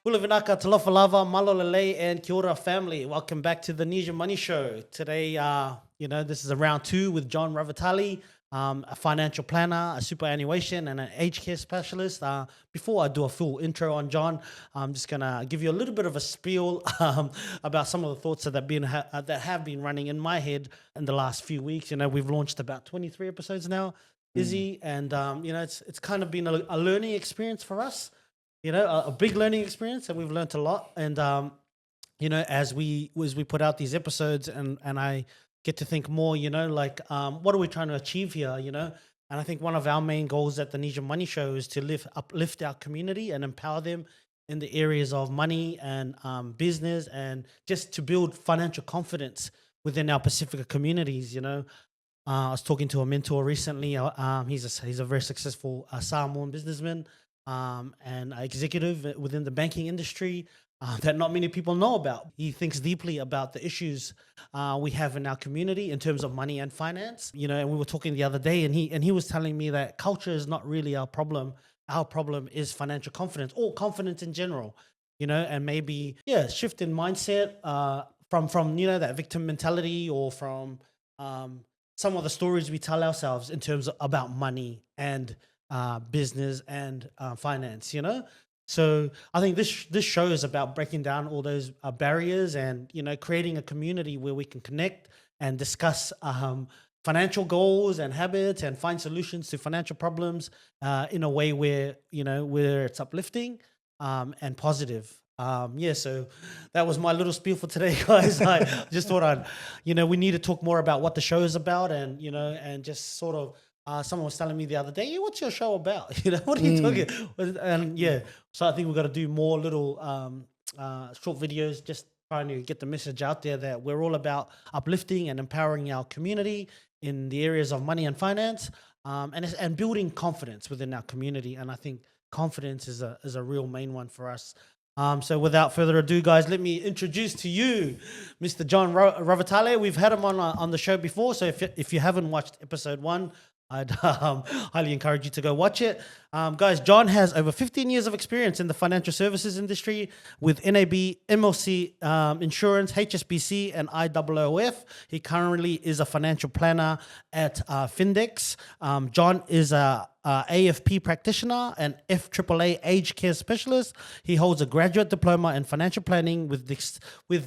Ulavinaka, Talofa Lava, Malolele, and Kia ora family. Welcome back to the Nesian Money Show. Today, this is a round 2 with John Ravetali, a financial planner, a superannuation, and an aged care specialist. Before I do a full intro on John, I'm just going to give you a little bit of a spiel about some of the thoughts that have been running in my head in the last few weeks. We've launched about 23 episodes now, Izzy, and it's kind of been a learning experience for us. A big learning experience, and we've learned a lot. And as we put out these episodes, and I get to think more, what are we trying to achieve here? And I think one of our main goals at the Nesian Money Show is to uplift our community and empower them in the areas of money and business, and just to build financial confidence within our Pasifika communities. I was talking to a mentor recently. He's a very successful Samoan businessman. And executive within the banking industry that not many people know about. He thinks deeply about the issues we have in our community in terms of money and finance. And we were talking the other day, and he was telling me that culture is not really our problem. Our problem is financial confidence, or confidence in general. And maybe shift in mindset from that victim mentality, or from some of the stories we tell ourselves in terms of about money and business and finance. So I think this show is about breaking down all those barriers, and creating a community where we can connect and discuss financial goals and habits, and find solutions to financial problems in a way where it's uplifting and positive. So that was my little spiel for today, guys. I just thought we need to talk more about what the show is about, and just sort of. Someone was telling me the other day, "Hey, what's your show about? What are you talking?" And so I think we've got to do more little short videos, just trying to get the message out there that we're all about uplifting and empowering our community in the areas of money and finance, and building confidence within our community. And I think confidence is a real main one for us. So without further ado, guys, let me introduce to you Mr. John Ravetali. We've had him on the show before, so if you haven't watched episode 1, I'd highly encourage you to go watch it. Guys, John has over 15 years of experience in the financial services industry with NAB, MLC Insurance, HSBC, and IOOF. He currently is a financial planner at Findex. John is a AFP practitioner and FAAA aged care specialist. He holds a graduate diploma in financial planning with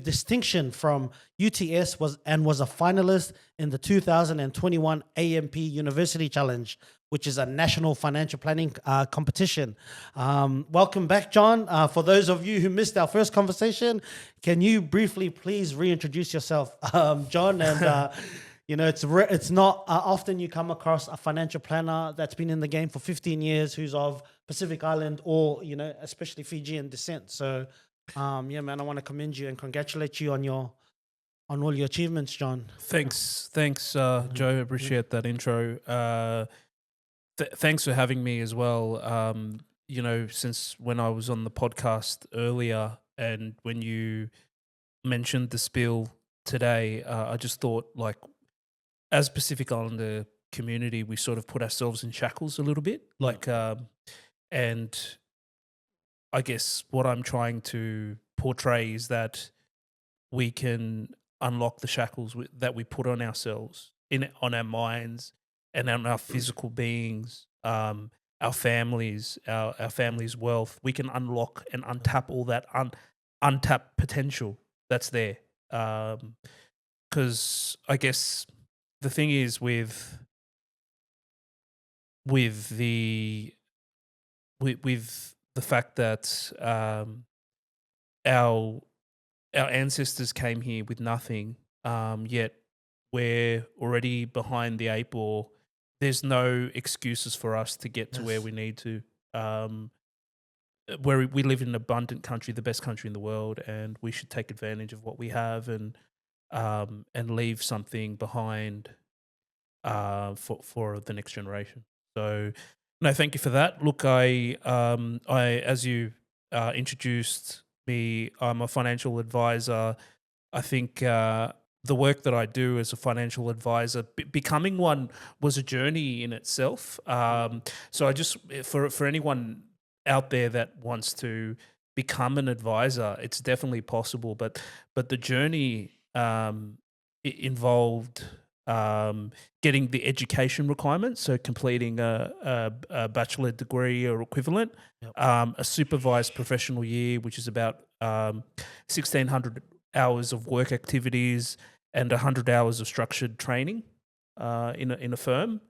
distinction from UTS, was a finalist in the 2021 AMP University Challenge, which is a national financial planning competition. Welcome back, John. For those of you who missed our first conversation, can you briefly please reintroduce yourself, John? And it's not often you come across a financial planner that's been in the game for 15 years who's of Pacific Island, or especially Fijian descent. So man, I want to commend you and congratulate you on all your achievements, John. Thanks, Joe. Appreciate that intro. Thanks for having me as well. Since when I was on the podcast earlier, and when you mentioned the spiel today, I just thought, as Pacific Islander community, we sort of put ourselves in shackles a little bit. And I guess what I'm trying to portray is that we can unlock the shackles that we put on ourselves, on our minds and on our physical beings, our families, our families' wealth. We can unlock and untap all that untapped potential that's there. Because I guess the thing is with the fact that our ancestors came here with nothing, yet we're already behind the 8 ball. There's no excuses for us to get to where we need to. Where we live in an abundant country, the best country in the world, and we should take advantage of what we have and leave something behind for the next generation. So, no, thank you for that. Look, I as you introduced me, I'm a financial advisor. I think the work that I do as a financial advisor, becoming one was a journey in itself. So I just, for anyone out there that wants to become an advisor, it's definitely possible. But the journey it involved getting the education requirements, so completing a bachelor degree or equivalent, Yep. a supervised professional year, which is about 1,600 hours of work activities and 100 hours of structured training in a firm.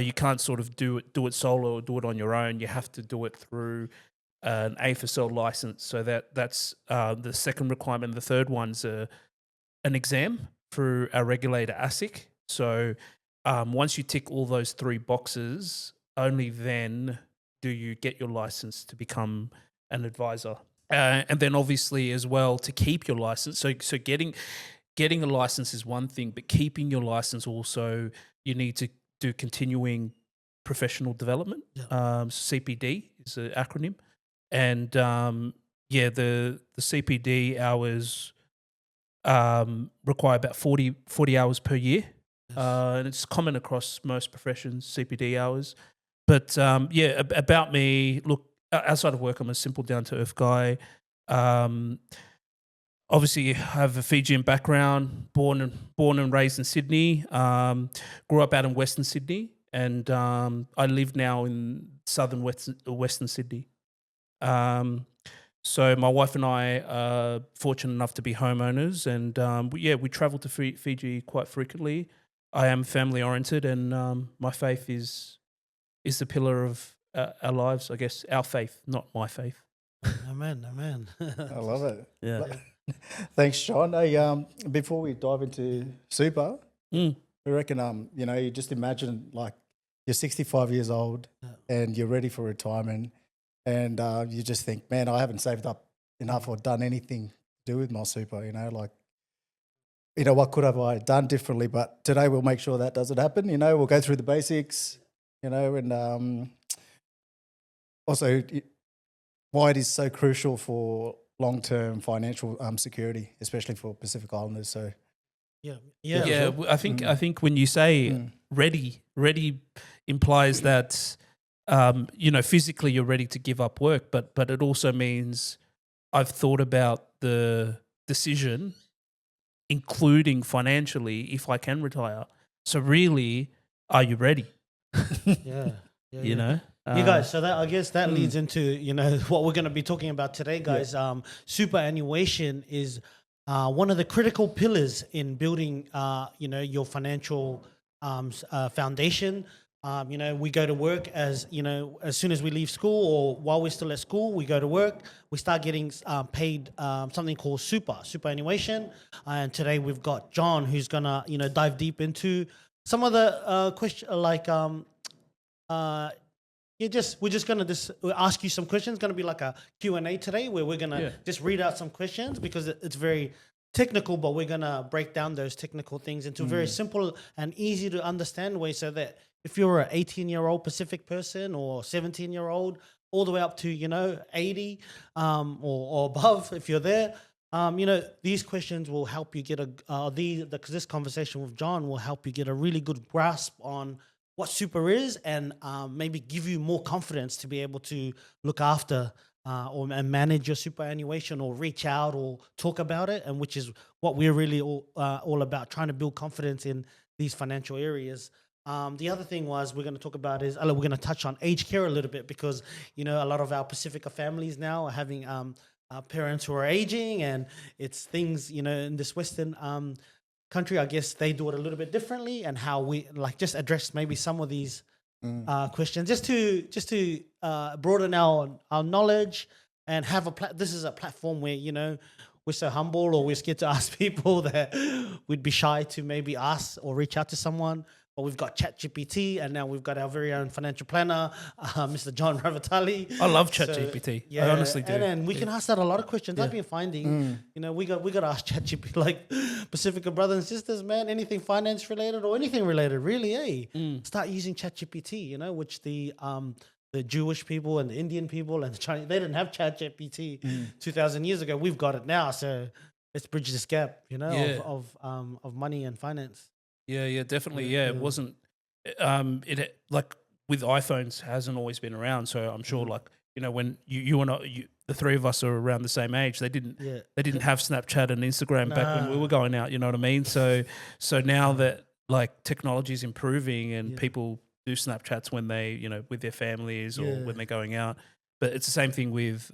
You can't sort of do it solo or do it on your own. You have to do it through an AFSL license. So that's the second requirement. The third one's an exam through our regulator ASIC. So once you tick all those three boxes, only then do you get your license to become an advisor. And then obviously as well to keep your license. So getting a license is one thing, but keeping your license also, you need to do continuing professional development. CPD is an acronym. And the CPD hours require about 40 hours per year. Yes. And it's common across most professions, CPD hours. But about me, look, outside of work, I'm a simple down-to-earth guy. Obviously, I have a Fijian background, born and raised in Sydney, grew up out in Western Sydney, and I live now in southern Western Sydney. So my wife and I are fortunate enough to be homeowners, and we travel to Fiji quite frequently. I am family-oriented, and my faith is the pillar of our lives, I guess, our faith, not my faith. Amen. I love it. Yeah. Thanks, John. Hey, before we dive into super, Mm. I reckon, you just imagine like you're 65 years old and you're ready for retirement, and you just think, man, I haven't saved up enough or done anything to do with my super. What could have I done differently? But today we'll make sure that doesn't happen. We'll go through the basics. And also why it is so crucial for long-term financial security, especially for Pacific Islanders. So, Yeah. I think when you say ready implies that physically you're ready to give up work, but it also means I've thought about the decision, including financially, if I can retire. So really, are you ready? You know. You guys, so that I guess that leads into what we're going to be talking about today, guys. Superannuation is one of the critical pillars in building, your financial foundation. We go to work as soon as we leave school or while we're still at school, we go to work. We start getting paid something called superannuation. And today we've got John, who's gonna dive deep into some of the question we're just gonna ask you some questions. It's gonna be like a Q&A today, where we're gonna just read out some questions because it's very technical, but we're gonna break down those technical things into a very simple and easy to understand way, so that if you're an 18-year-old Pacific person or 17-year-old, all the way up to 80 or above, if you're there, these questions will help you get this conversation with John will help you get a really good grasp on what super is, and maybe give you more confidence to be able to look after and manage your superannuation, or reach out or talk about it, and which is what we're really all about, trying to build confidence in these financial areas. The other thing we're going to talk about is we're going to touch on aged care a little bit, because a lot of our Pasifika families now are having parents who are aging, and it's things in this Western country, I guess they do it a little bit differently, and how we just address maybe some of these questions, just to broaden our knowledge, and have this is a platform where we're so humble, or we're scared to ask people that we'd be shy to maybe ask or reach out to someone. But we've got ChatGPT, and now we've got our very own financial planner, Mr. John Ravetali. I love ChatGPT. I honestly do. And then we can ask that a lot of questions. I've been finding, we got to ask ChatGPT, like Pacifica brothers and sisters, man, anything finance related or anything related, really, start using ChatGPT, which the Jewish people and the Indian people and the Chinese, they didn't have ChatGPT 2,000 years ago. We've got it now, so let's bridge this gap, of money and finance. Yeah, definitely. Yeah, it wasn't. It like with iPhones hasn't always been around, so I'm sure when you and I, the three of us are around the same age, they didn't have Snapchat and Instagram back when we were going out. You know what I mean? So now that like technology is improving and people do Snapchats when they with their families or when they're going out, but it's the same thing with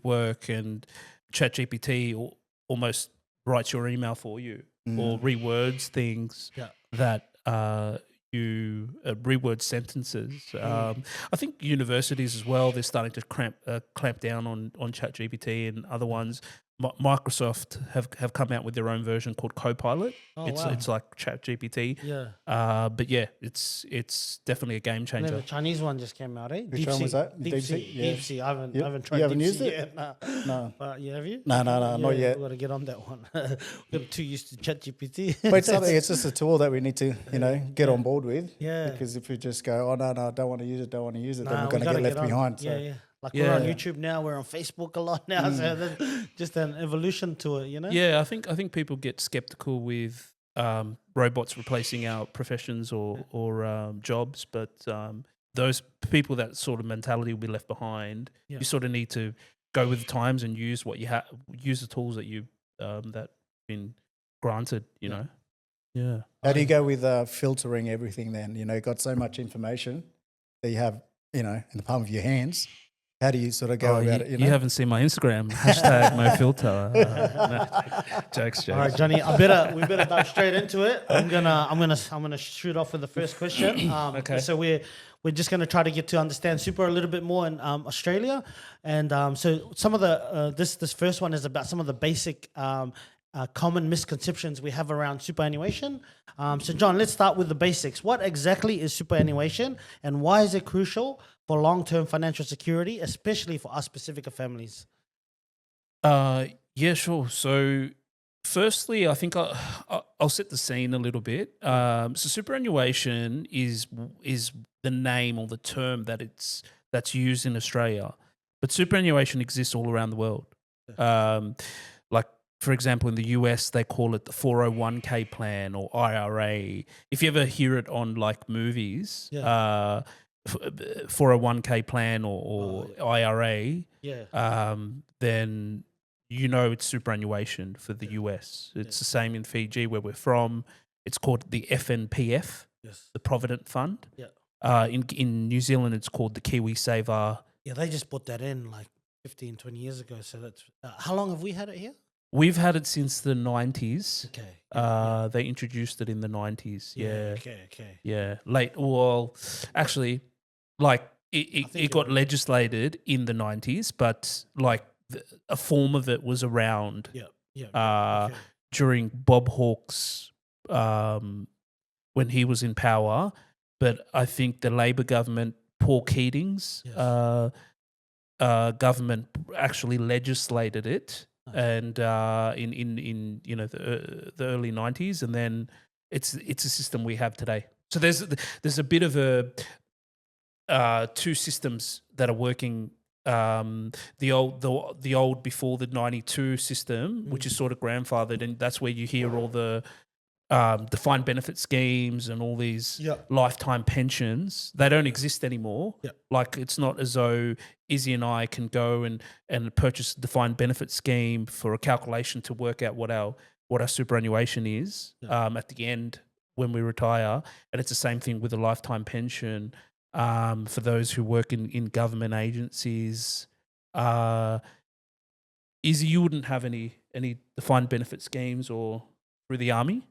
work, and ChatGPT almost writes your email for you or rewords things that you reword sentences. I think universities as well, they're starting to clamp down on ChatGPT and other ones. Microsoft have come out with their own version called Copilot. It's like ChatGPT. But yeah, it's definitely a game changer. The Chinese one just came out, eh? Which one was that? DeepSeek. Yeah. DeepSeek. I haven't tried. You haven't DeepSeek used it? yet. No. But have you? No, not yet. We've got to get on that one. We're too used to ChatGPT. But it's something. It's just a tool that we need to, get on board with. Yeah. Because if we just go, no, I don't want to use it, then we're going to gotta get left on. behind. So. Yeah. Like we're on YouTube now, we're on Facebook a lot now, so there's just an evolution to it, Yeah, I think people get skeptical with robots replacing our professions or jobs, but those people, that sort of mentality will be left behind. You sort of need to go with the times and use what you have, use the tools that you that been granted. You know. Yeah. How do you go with filtering everything? Then got so much information that you have, in the palm of your hands. How do you sort of go about it? You haven't seen my Instagram #, no filter. Jokes. All right, Johnny. We better dive straight into it. I'm gonna shoot off with the first question. Okay. So we're just gonna try to get to understand super a little bit more in Australia, and so some of the this first one is about some of the basic common misconceptions we have around superannuation. So John, let's start with the basics. What exactly is superannuation, and why is it crucial for long-term financial security, especially for us Pasifika families? Yeah, sure. So firstly, I think I'll set the scene a little bit. So superannuation is the name or the term that's used in Australia, but superannuation exists all around the world. Like, for example, in the US, they call it the 401k plan or IRA. If you ever hear it on like movies, 401k plan or IRA, then it's superannuation for the US. It's the same in Fiji, where we're from. It's called the FNPF, the Provident Fund. In New Zealand, it's called the Kiwi Saver. Yeah, they just put that in like 15, 20 years ago. So that's how long have we had it here? We've had it since the 90s. Okay. They introduced it in the 90s. Yeah. Okay. Yeah. Actually, like it got legislated in the 90s, but like a form of it was around during Bob Hawke's when he was in power. But I think the Labor government, Paul Keating's government, actually legislated it. And in the early 90s, and then it's a system we have today. So there's a bit of two systems that are working. The old before the 92 system, which is sort of grandfathered, and that's where you hear all the defined benefit schemes and all these lifetime pensions. They don't exist anymore. Like, it's not as though Izzy and I can go and purchase a defined benefit scheme for a calculation to work out what our superannuation is at the end when we retire. And it's the same thing with a lifetime pension for those who work in government agencies. Izzy, you wouldn't have any defined benefit schemes or through the army?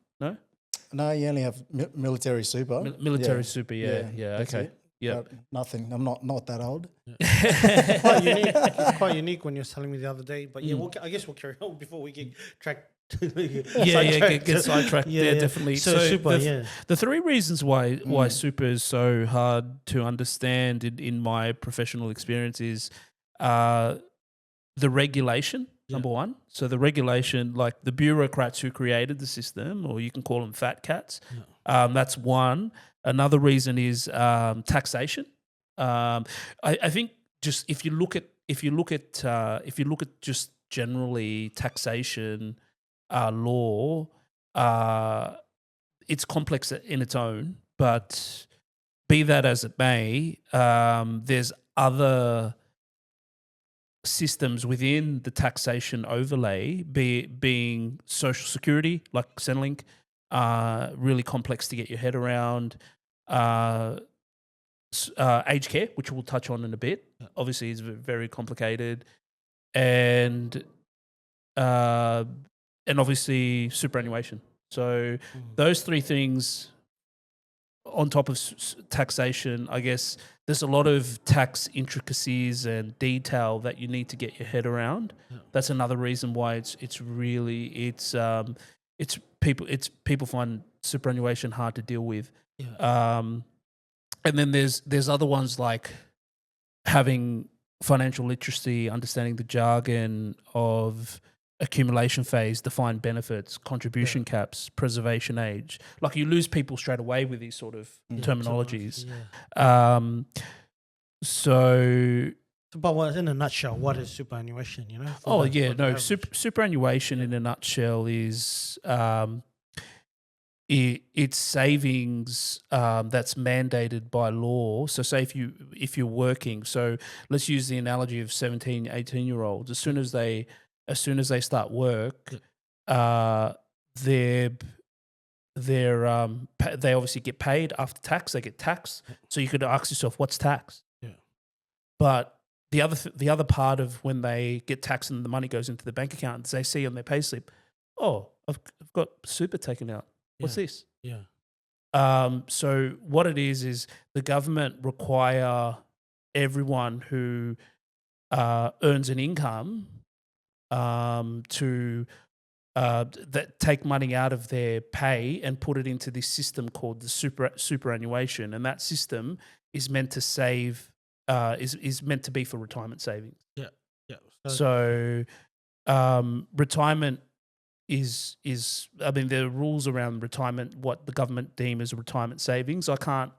No, you only have military super. Military super, okay. Yeah, nothing. I'm not that old. It's quite unique when you were telling me the other day. But I guess we'll carry on before we get tracked. Get sidetracked. Yeah, definitely. So super. The three reasons why super is so hard to understand in my professional experience is the regulation. Number one. So the regulation, like the bureaucrats who created the system, or you can call them fat cats. That's one. Another reason is taxation. I think just if you look at just generally taxation law, it's complex in its own. But be that as it may, there's other systems within the taxation overlay, being social security, like Centrelink, really complex to get your head around. Aged care, which we'll touch on in a bit, obviously is very complicated, and obviously superannuation. So those three things on top of taxation, I guess there's a lot of tax intricacies and detail that you need to get your head around. That's another reason why it's people find superannuation hard to deal with. And then there's other ones like having financial literacy, understanding the jargon of accumulation phase, defined benefits, contribution caps, preservation age. Like you lose people straight away with these sort of terminologies. But in a nutshell, what is superannuation? Superannuation in a nutshell is it's savings that's mandated by law. So say if you're working, so let's use the analogy of 17, 18-year-olds. As soon as they start work, they obviously get paid after tax. They get taxed. So you could ask yourself, what's tax? But the other part of when they get taxed and the money goes into the bank account, they see on their payslip, oh, I've got super taken out. What's this? So what it is the government require everyone who earns an income to that take money out of their pay and put it into this system called the superannuation, and that system is meant to save is meant to be for retirement savings. So retirement is I mean, there are rules around retirement, what the government deem as retirement savings. I can't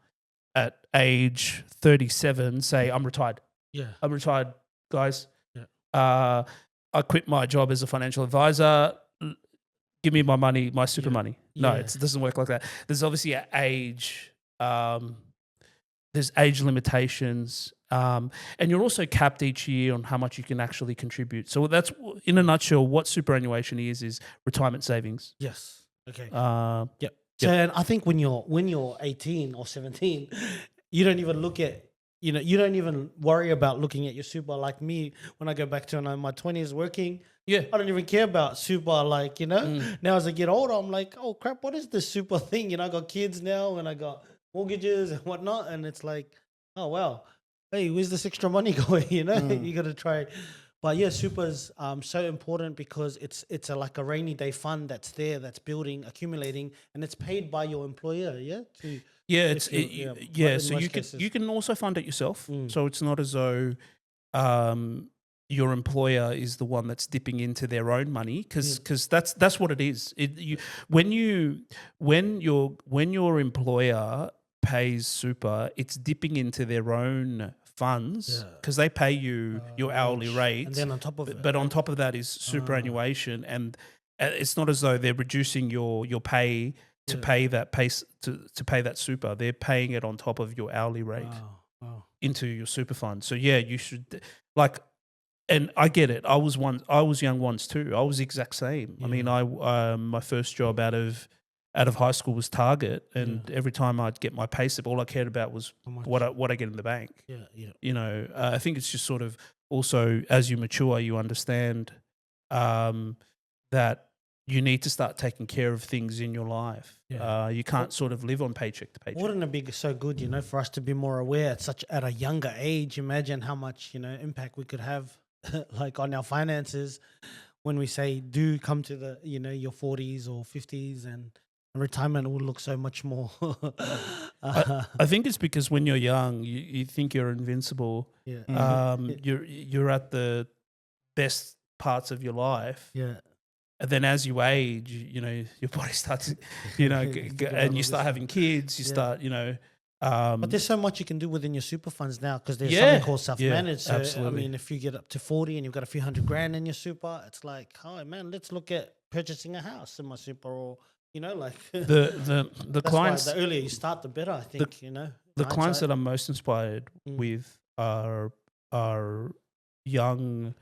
at age 37 say I'm retired. I'm retired, guys. I quit my job as a financial advisor. Give me my money, my super money. No, it doesn't work like that. There's obviously an age. There's age limitations, and you're also capped each year on how much you can actually contribute. So that's, in a nutshell, what superannuation is retirement savings. Yes. Okay. So and I think when you're 18 or 17, you don't even look at, you don't even worry about looking at your super. Like me, when I go back to my 20s working, I don't even care about super. Like, now as I get older, I'm like, oh crap, what is this super thing? I got kids now and I got mortgages and whatnot, and it's like, oh wow, hey, where's this extra money going? You got to try. But super's so important because it's like a rainy day fund that's there, that's building, accumulating, and it's paid by your employer. So you can also fund it yourself. So it's not as though your employer is the one that's dipping into their own money, because that's what it is. When your employer pays super, it's dipping into their own funds because they pay you your hourly rate, and then on top of it, but on top of that is superannuation, and it's not as though they're reducing your pay to pay that to pay that super. They're paying it on top of your hourly rate into your super fund. So you should, like, and I get it. I was young once too. I was the exact same. I mean, my first job out of high school was Target, and every time I'd get my payslip, all I cared about was what I get in the bank. I think it's just sort of also, as you mature, you understand that you need to start taking care of things in your life. You can't sort of live on paycheck to paycheck. Wouldn't it be so good, for us to be more aware at a younger age? Imagine how much impact we could have, like, on our finances when we say do come to the your 40s or 50s, and retirement will look so much more. I think it's because when you're young, you think you're invincible. You're at the best parts of your life. And then as you age, your body starts, and you start having kids. You start, but there's so much you can do within your super funds now, because there's something called self-managed. So, absolutely. I mean, if you get up to 40 and you've got a few $100,000 in your super, it's like, oh man, let's look at purchasing a house in my super, or like the clients. The earlier you start, the better. I think the clients that I'm most inspired with are young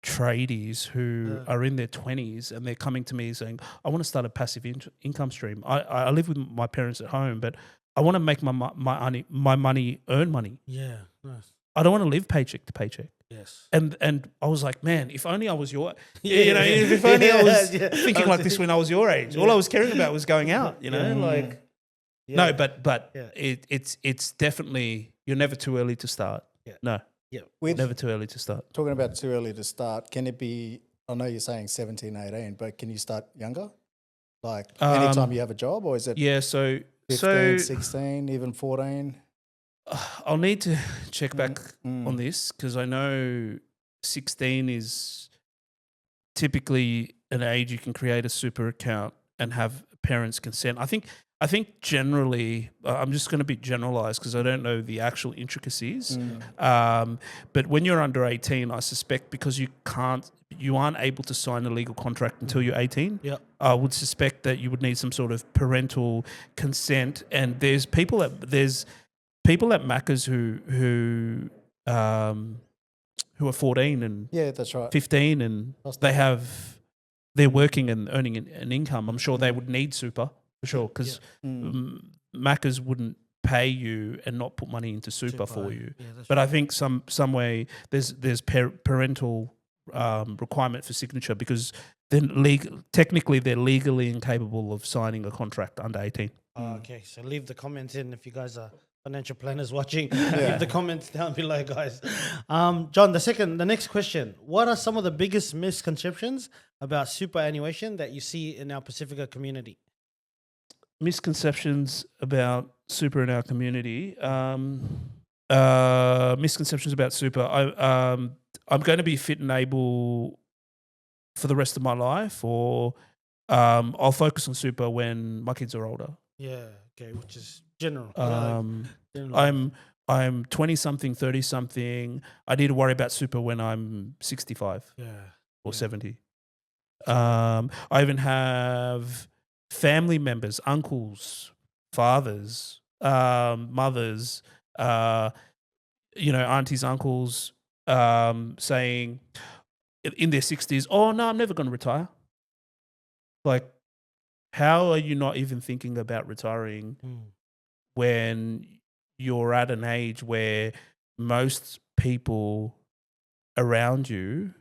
tradies who are in their 20s and they're coming to me saying, I want to start a passive income stream. I live with my parents at home, but I want to make my money earn money. Yeah, nice. I don't want to live paycheck to paycheck. Yes. And I was like, man, if only I was if only I was thinking like this when I was your age. All I was caring about was going out, like. Yeah. No, but it's definitely, you're never too early to start. Yeah. No. Yeah. Never too early to start. Talking about too early to start, can it be, I know you're saying 17, 18, but can you start younger? Like anytime you have a job, or is it Yeah, so 15, 16, even 14? I'll need to check back on this because I know 16 is typically an age you can create a super account and have parents' consent. I think generally, I'm just going to be generalised because I don't know the actual intricacies. But when you're under 18, I suspect because you aren't able to sign a legal contract until you're 18. Yeah. I would suspect that you would need some sort of parental consent. And there's people at Macca's who are 14 and Yeah, that's right. 15 and they're working and earning an income. I'm sure they would need super. For sure, because Macca's wouldn't pay you and not put money into super for you. Yeah, but I think some way there's parental requirement for signature because then technically they're legally incapable of signing a contract under 18. Okay, so leave the comments in if you guys are financial planners watching. Leave the comments down below, guys. John, the next question: what are some of the biggest misconceptions about superannuation that you see in our Pasifika community? Misconceptions about super in our community. Misconceptions about super. I'm going to be fit and able for the rest of my life, or I'll focus on super when my kids are older. Yeah. Okay. Which is general. I'm 20 something, 30 something. I need to worry about super when I'm 65. Or 70. I even have family members, uncles, fathers, mothers, aunties, uncles, saying in their 60s, oh, no, I'm never going to retire. Like, how are you not even thinking about retiring when you're at an age where most people around you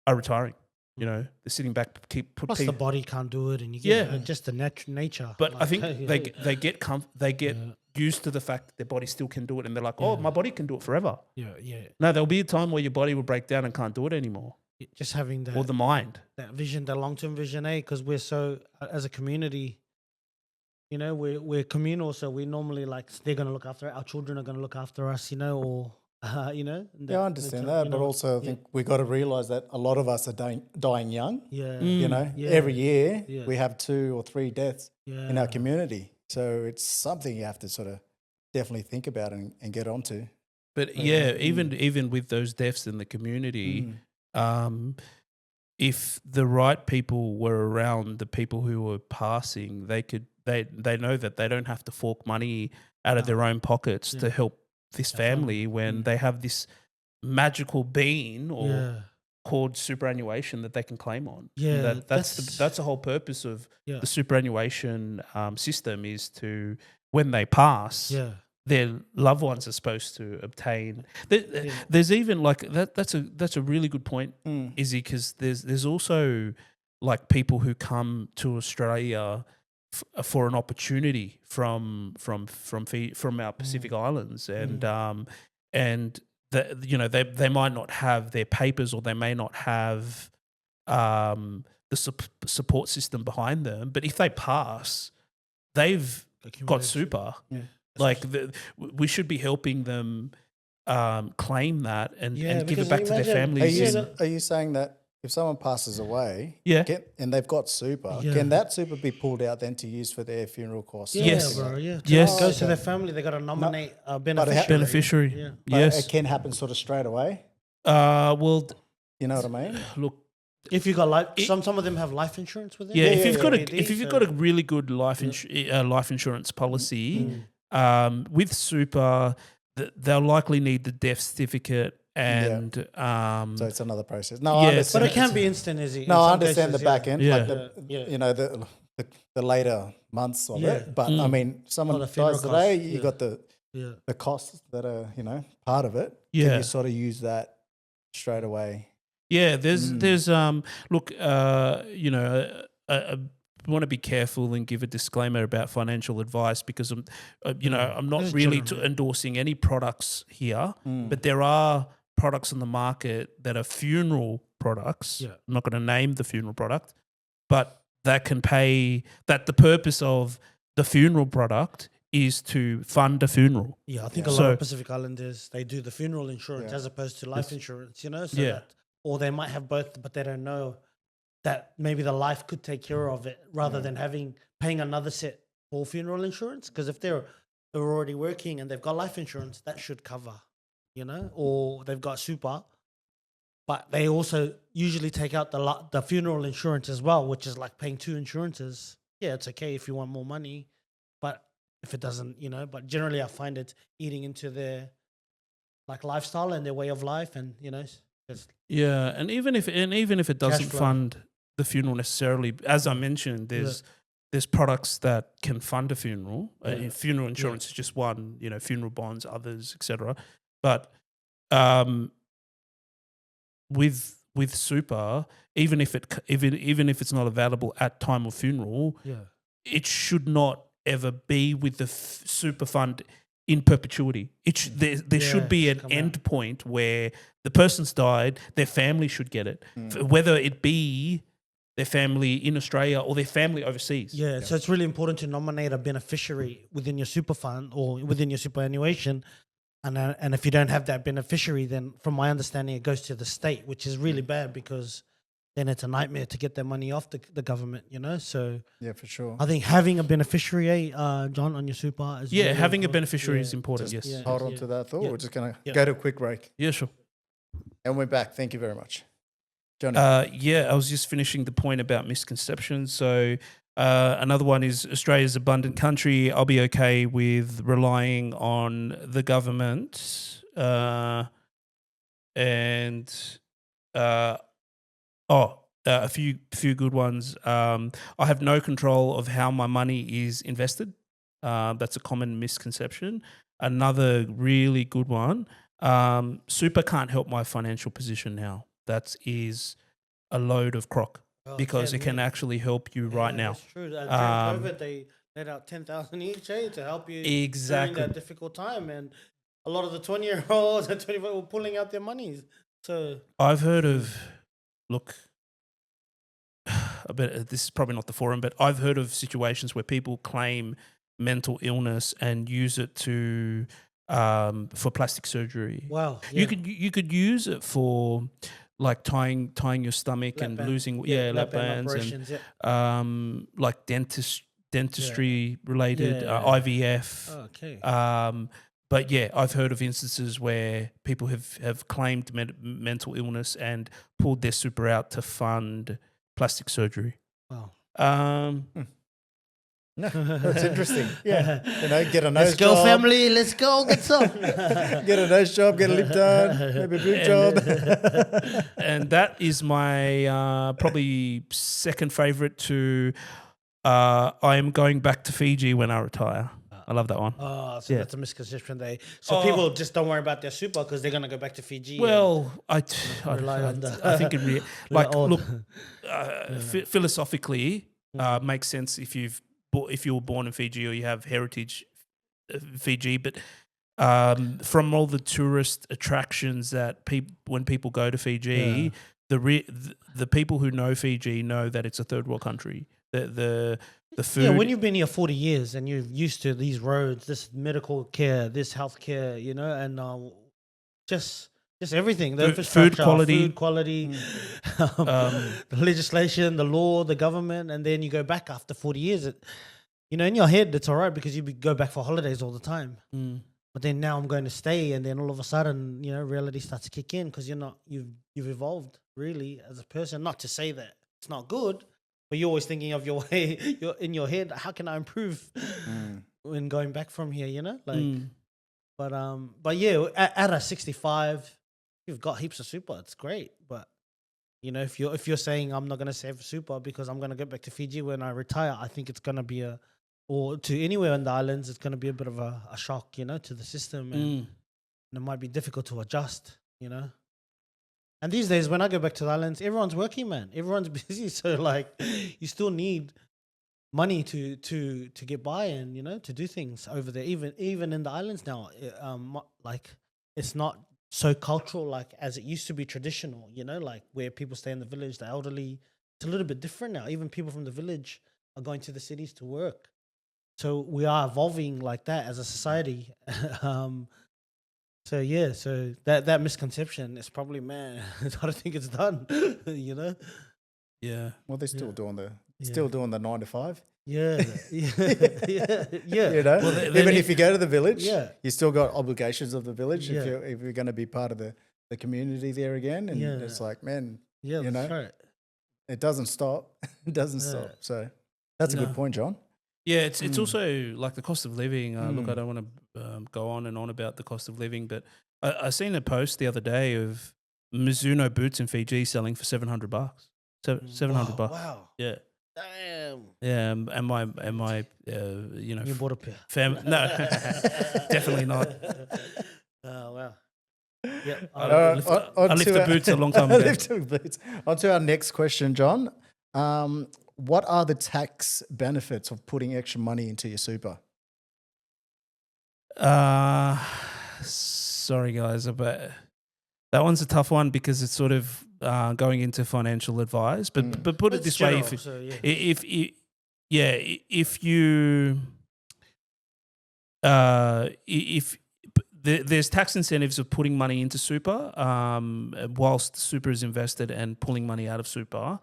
are retiring? They're sitting back, Plus the body can't do it, and you get just the nature. But I think they get used to the fact that their body still can do it, and they're like, "Oh, my body can do it forever." Yeah. No, there'll be a time where your body will break down and can't do it anymore. Just having that, or the mind, that vision, that long-term vision, because we're so as a community, we're communal, so we normally they're going to look after our children are going to look after us, or. I understand that, but also I think we got to realise that a lot of us are dying young. Every year we have 2 or 3 deaths in our community, so it's something you have to sort of definitely think about and get onto. But even with those deaths in the community, if the right people were around the people who were passing, they know that they don't have to fork money out of their own pockets to help this family when they have this magical bean called superannuation that they can claim on. That's the whole purpose of the superannuation system, is to, when they pass, their loved ones are supposed to obtain. There's even that's a really good point, Izzy, because there's also people who come to Australia for an opportunity from our Pacific Islands, and they might not have their papers, or they may not have the support system behind them, but if they pass, they've got super. We should be helping them claim that and give it back to their families. Are you saying that if someone passes away, and they've got super, can that super be pulled out then to use for their funeral costs? Yes, bro. Yes, it goes to their family. They got to nominate a beneficiary. Yes, it can happen sort of straight away. Well, you know what I mean? Look, if you got some of them have life insurance with it. If you've got a really good life insurance policy, with super, they'll likely need the death certificate and So it's another process. No, I Yeah, understand. But it can be instant, is it? No, in I some understand cases, the back end, Yeah. like the later months of Yeah. it. But I mean, someone the funeral dies today, costs, you yeah. got the Yeah. costs that are part of it. Yeah. Can you sort of use that straight away? Yeah, there's look, I want to be careful and give a disclaimer about financial advice because I'm not Just really generally. endorsing any products here, but there are products on the market that are funeral products. Yeah. I'm not going to name the funeral product, but that can pay. That the purpose of the funeral product is to fund a funeral. Yeah, I think a Yeah. lot So- of Pacific Islanders, they do the funeral insurance Yeah. as opposed to life Yes. insurance, you know? So Yeah. that, or they might have both, but they don't know that maybe the life could take care of it rather than paying another set for funeral insurance. Because if they're already working and they've got life insurance, that should cover, you know, or they've got super. But they also usually take out the funeral insurance as well, which is like paying two insurances. Yeah, it's okay if you want more money, but if it doesn't, you know, but generally I find it eating into their like lifestyle and their way of life, and you know, just Yeah, and even if it doesn't flow. fund the funeral necessarily, as I mentioned, there's products that can fund a funeral. Funeral insurance is just one, you know, funeral bonds, others, etc. But with super, even if it's not available at time of funeral, it should not ever be with the super fund in perpetuity. There should be an end point where the person's died, their family should get it, whether it be their family in Australia or their family overseas. Yeah, so it's really important to nominate a beneficiary within your super fund or within your superannuation. And if you don't have that beneficiary, then from my understanding, it goes to the state, which is really bad because then it's a nightmare to get their money off the government, you know? So Yeah, for sure. I think having a beneficiary, John, on your super is really having a important. beneficiary is important, Just yes. hold on to that thought. Yeah. We're just going to Yeah. go to a quick break. Yeah, sure. And we're back. Thank you very much. Johnny. I was just finishing the point about misconceptions. So another one is Australia's abundant country. I'll be okay with relying on the government. A few good ones. I have no control of how my money is invested. That's a common misconception. Another really good one. Super can't help my financial position now. That is a load of crock because it can actually help you right now. That's true. During COVID, they let out 10,000 each to help you Exactly. during that difficult time, and a lot of the 20-year-olds and 25 were pulling out their monies. So I've heard of, look, I bet this is probably not the forum, but I've heard of situations where people claim mental illness and use it to for plastic surgery. wow, You could use it for like tying your stomach and losing lap bands operations, and like dentistry related IVF. Okay. But yeah, I've heard of instances where people have claimed mental illness and pulled their super out to fund plastic surgery. Wow. No, that's interesting. Yeah. You know, get a nose Let's go, job. family. Let's go get some. Get a nose job, get a lip done, maybe a boob job. And that is my probably second favorite to I am going back to Fiji when I retire. I love that one. Oh, so that's a misconception. People just don't worry about their super because they're gonna go back to Fiji. Well, I rely on the- think it old. look, philosophically makes sense if you were born in Fiji or you have heritage Fiji, but from all the tourist attractions that when people go to Fiji, the people who know Fiji know that it's a third world country. The food. Yeah, when you've been here 40 years and you're used to these roads, this medical care, this healthcare, you know, and just everything, the infrastructure, food quality, the legislation, the law, the government, and then you go back after 40 years. You know, in your head, it's all right because you go back for holidays all the time. But then now I'm going to stay, and then all of a sudden, you know, reality starts to kick in because you've evolved really as a person. Not to say that it's not good, but you're always thinking of your way. You're in your head. How can I improve when going back from here? You know, like, but yeah, at a 65, you've got heaps of super, it's great. But you know, if you're saying I'm not going to save for super because I'm going to get back to Fiji when I retire, I think it's going to be or to anywhere in the islands, it's going to be a bit of a shock, you know, to the system, and it might be difficult to adjust, you know. And these days, when I go back to the islands, everyone's working, man. Everyone's busy, so like, you still need money to get by and, you know, to do things over there. Even in the islands now, like, it's not so cultural like as it used to be traditional, you know, like where people stay in the village, the elderly. It's a little bit different now. Even people from the village are going to the cities to work. So we are evolving like that as a society. So yeah, so that misconception is probably, man, I don't think it's done, you know. Yeah. Well, they're still doing the 9 to 5. Yeah, yeah. You know, Well, even if you go to the village, Yeah. you still got obligations of the village Yeah. if you're going to be part of the community there again. And Yeah. it's like, man, Yeah, you that's know, right. it doesn't stop. It doesn't stop. So that's a No. good point, John. Yeah, it's also like the cost of living. Look, I don't want to go on and on about the cost of living, but I seen a post the other day of Mizuno boots in Fiji selling for $700. $700. Wow. Yeah. Damn. Yeah, and my you know, You bought a pair. no, definitely not. Oh, wow. Yeah. I lifted boots a long time ago. Lifted boots. On to our next question, John. What are the tax benefits of putting extra money into your super? Sorry guys, but that one's a tough one because it's sort of going into financial advice. But put it It's this way: general, so, yeah. if there's tax incentives of putting money into super, whilst super is invested, and pulling money out of super.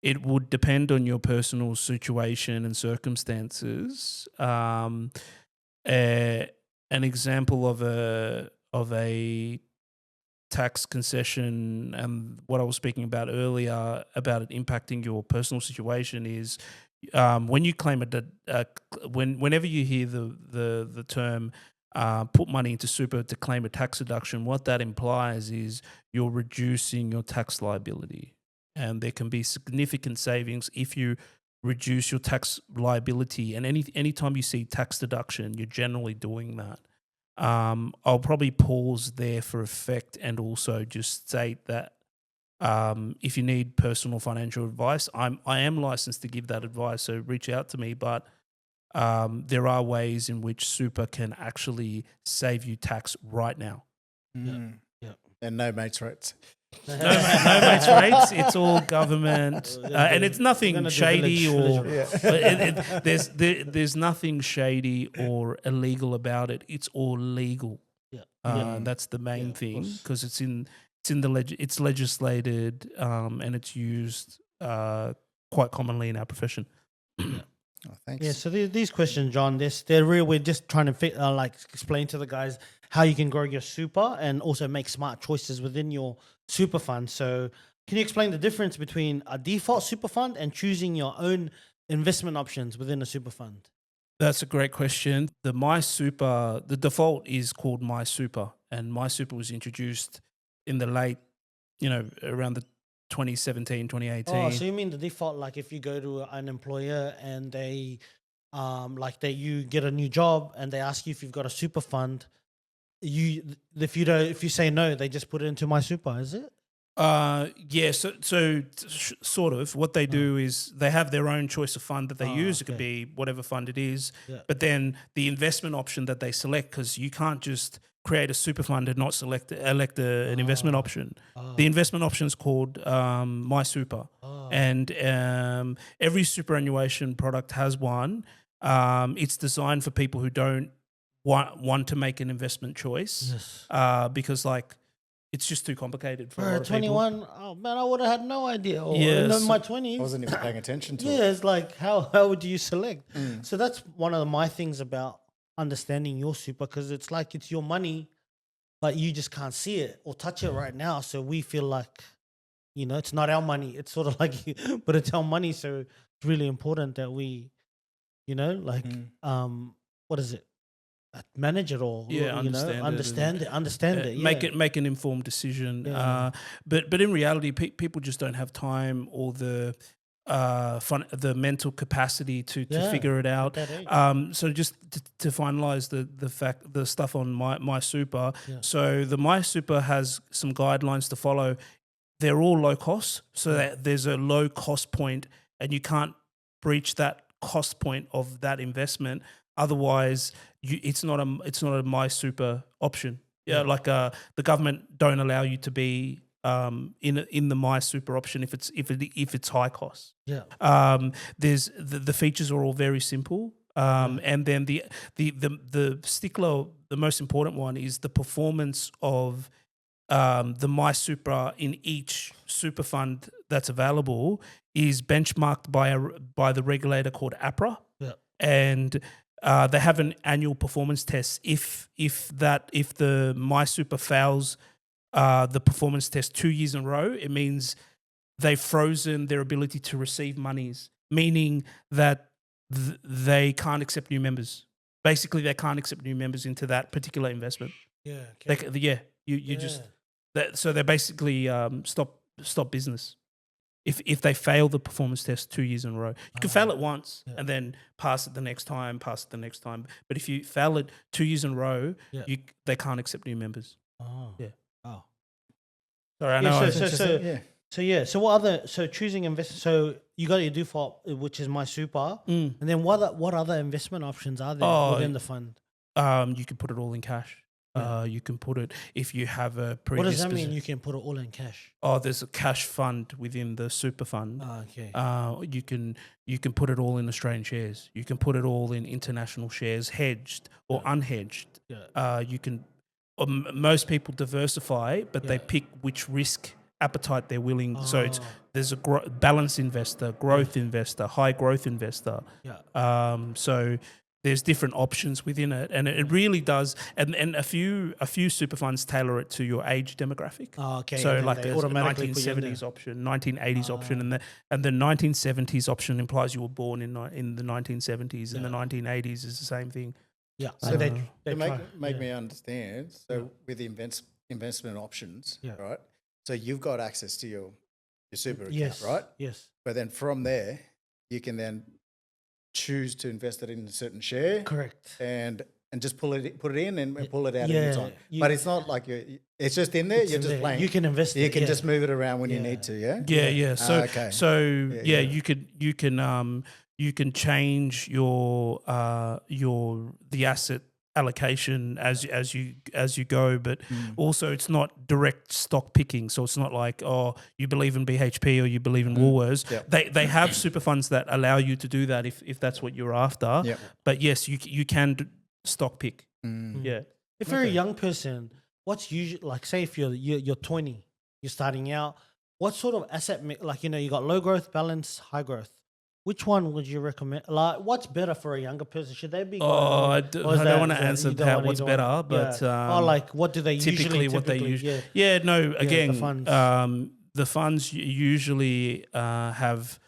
It would depend on your personal situation and circumstances. An example of a tax concession, and what I was speaking about earlier about it impacting your personal situation is when you claim whenever you hear the term put money into super to claim a tax deduction, what that implies is you're reducing your tax liability. And there can be significant savings if you reduce your tax liability. And any time you see tax deduction, you're generally doing that. I'll probably pause there for effect and also just state that if you need personal financial advice, I am licensed to give that advice, so reach out to me. But there are ways in which super can actually save you tax right now. Mm. Yeah. And no mates rates. No mates rates. It's all government, and it's nothing shady there's nothing shady or illegal about it. It's all legal. Yeah. That's the main thing course. because it's it's legislated and it's used quite commonly in our profession. Oh, thanks. Yeah, so these questions, John, they're real. We're just trying to explain to the guys how you can grow your super and also make smart choices within your super fund. So can you explain the difference between a default super fund and choosing your own investment options within a super fund? That's a great question. The default is called My Super, and My Super was introduced in the late, around the 2017, 2018. Oh, so you mean the default, like if you go to an employer and you get a new job and they ask you if you've got a super fund, if you say no, they just put it into My Super, is it? Yeah, so sort of what they do is they have their own choice of fund that they use. It could be whatever fund it is, but then the investment option that they select, because you can't just create a super fund and not elect an investment option. The investment option is called My Super, and every superannuation product has one. It's designed for people who don't want to make an investment choice, because it's just too complicated for a lot of 21, people. oh man, I would have had no idea. Yes. In my 20s. I wasn't even paying attention to it. Yeah, it's like, how would you select? So that's one of my things about understanding your super, because it's like it's your money, but you just can't see it or touch it right now. So we feel like, it's not our money. It's sort of like, but it's our money. So it's really important that we, what is it? manage it all. Yeah, understand it. Yeah. Make an informed decision. Yeah. But in reality, people just don't have time or the mental capacity to figure it out. at that age. So just to finalize the stuff on my super. Yeah. So the my super has some guidelines to follow. They're all low cost, so that there's a low cost point, and you can't breach that cost point of that investment. Otherwise, it's not a my super option. Yeah, like the government don't allow you to be in the my super option if it's high cost. Yeah. There's the features are all very simple. And then the stickler, the most important one is the performance of the My Super in each super fund that's available is benchmarked by the regulator called APRA. Yeah. And they have an annual performance test. If the My Super fails the performance test 2 years in a row, it means they've frozen their ability to receive monies, meaning that they can't accept new members. Basically, they can't accept new members into that particular investment. Yeah. Okay. So they basically stop business if they fail the performance test 2 years in a row. You can fail it once and then pass it the next time. But if you fail it 2 years in a row, they can't accept new members. Oh. Yeah. Oh. Sorry, I know. So what other? So choosing investment. So you got your default, which is My Super, and then what other investment options are there within the fund? You can put it all in cash. You can put it if you have a previous. What does that mean? You can put it all in cash. Oh, there's a cash fund within the super fund. Oh, okay. You can put it all in Australian shares. You can put it all in international shares, hedged or unhedged. Yeah. You can. Most people diversify, but they pick which risk appetite they're willing. So there's a balance investor, growth investor, high growth investor. Yeah. So there's different options within it, and it really does. And a few super funds tailor it to your age demographic. Oh, okay. So like they there's a automatically 1970s option, 1980s option, and the 1970s option implies you were born in the 1970s, and the 1980s is the same thing. Yeah. So they make me understand. So with the investment options, right? So you've got access to your super account, right? Yes. But then from there, you can then choose to invest it in a certain share. Correct. And just put it in and pull it out any time. But it's not like it's just in there. You're just playing. You can invest. You can just move it around when you need to. Yeah. Yeah. You can change your the asset allocation as you go, but also it's not direct stock picking. So it's not like, oh, you believe in BHP or you believe in Woolworths. They have super funds that allow you to do that if that's what you're after. But yes, you can stock pick. Yeah. If you're a young person, what's usually like? Say if you're 20, you're starting out. What sort of asset you got low growth, balance, high growth? Which one would you recommend? Like, what's better for a younger person? Should they be? I don't want to answer what's better, but what do they typically usually? Again, the funds. the funds usually have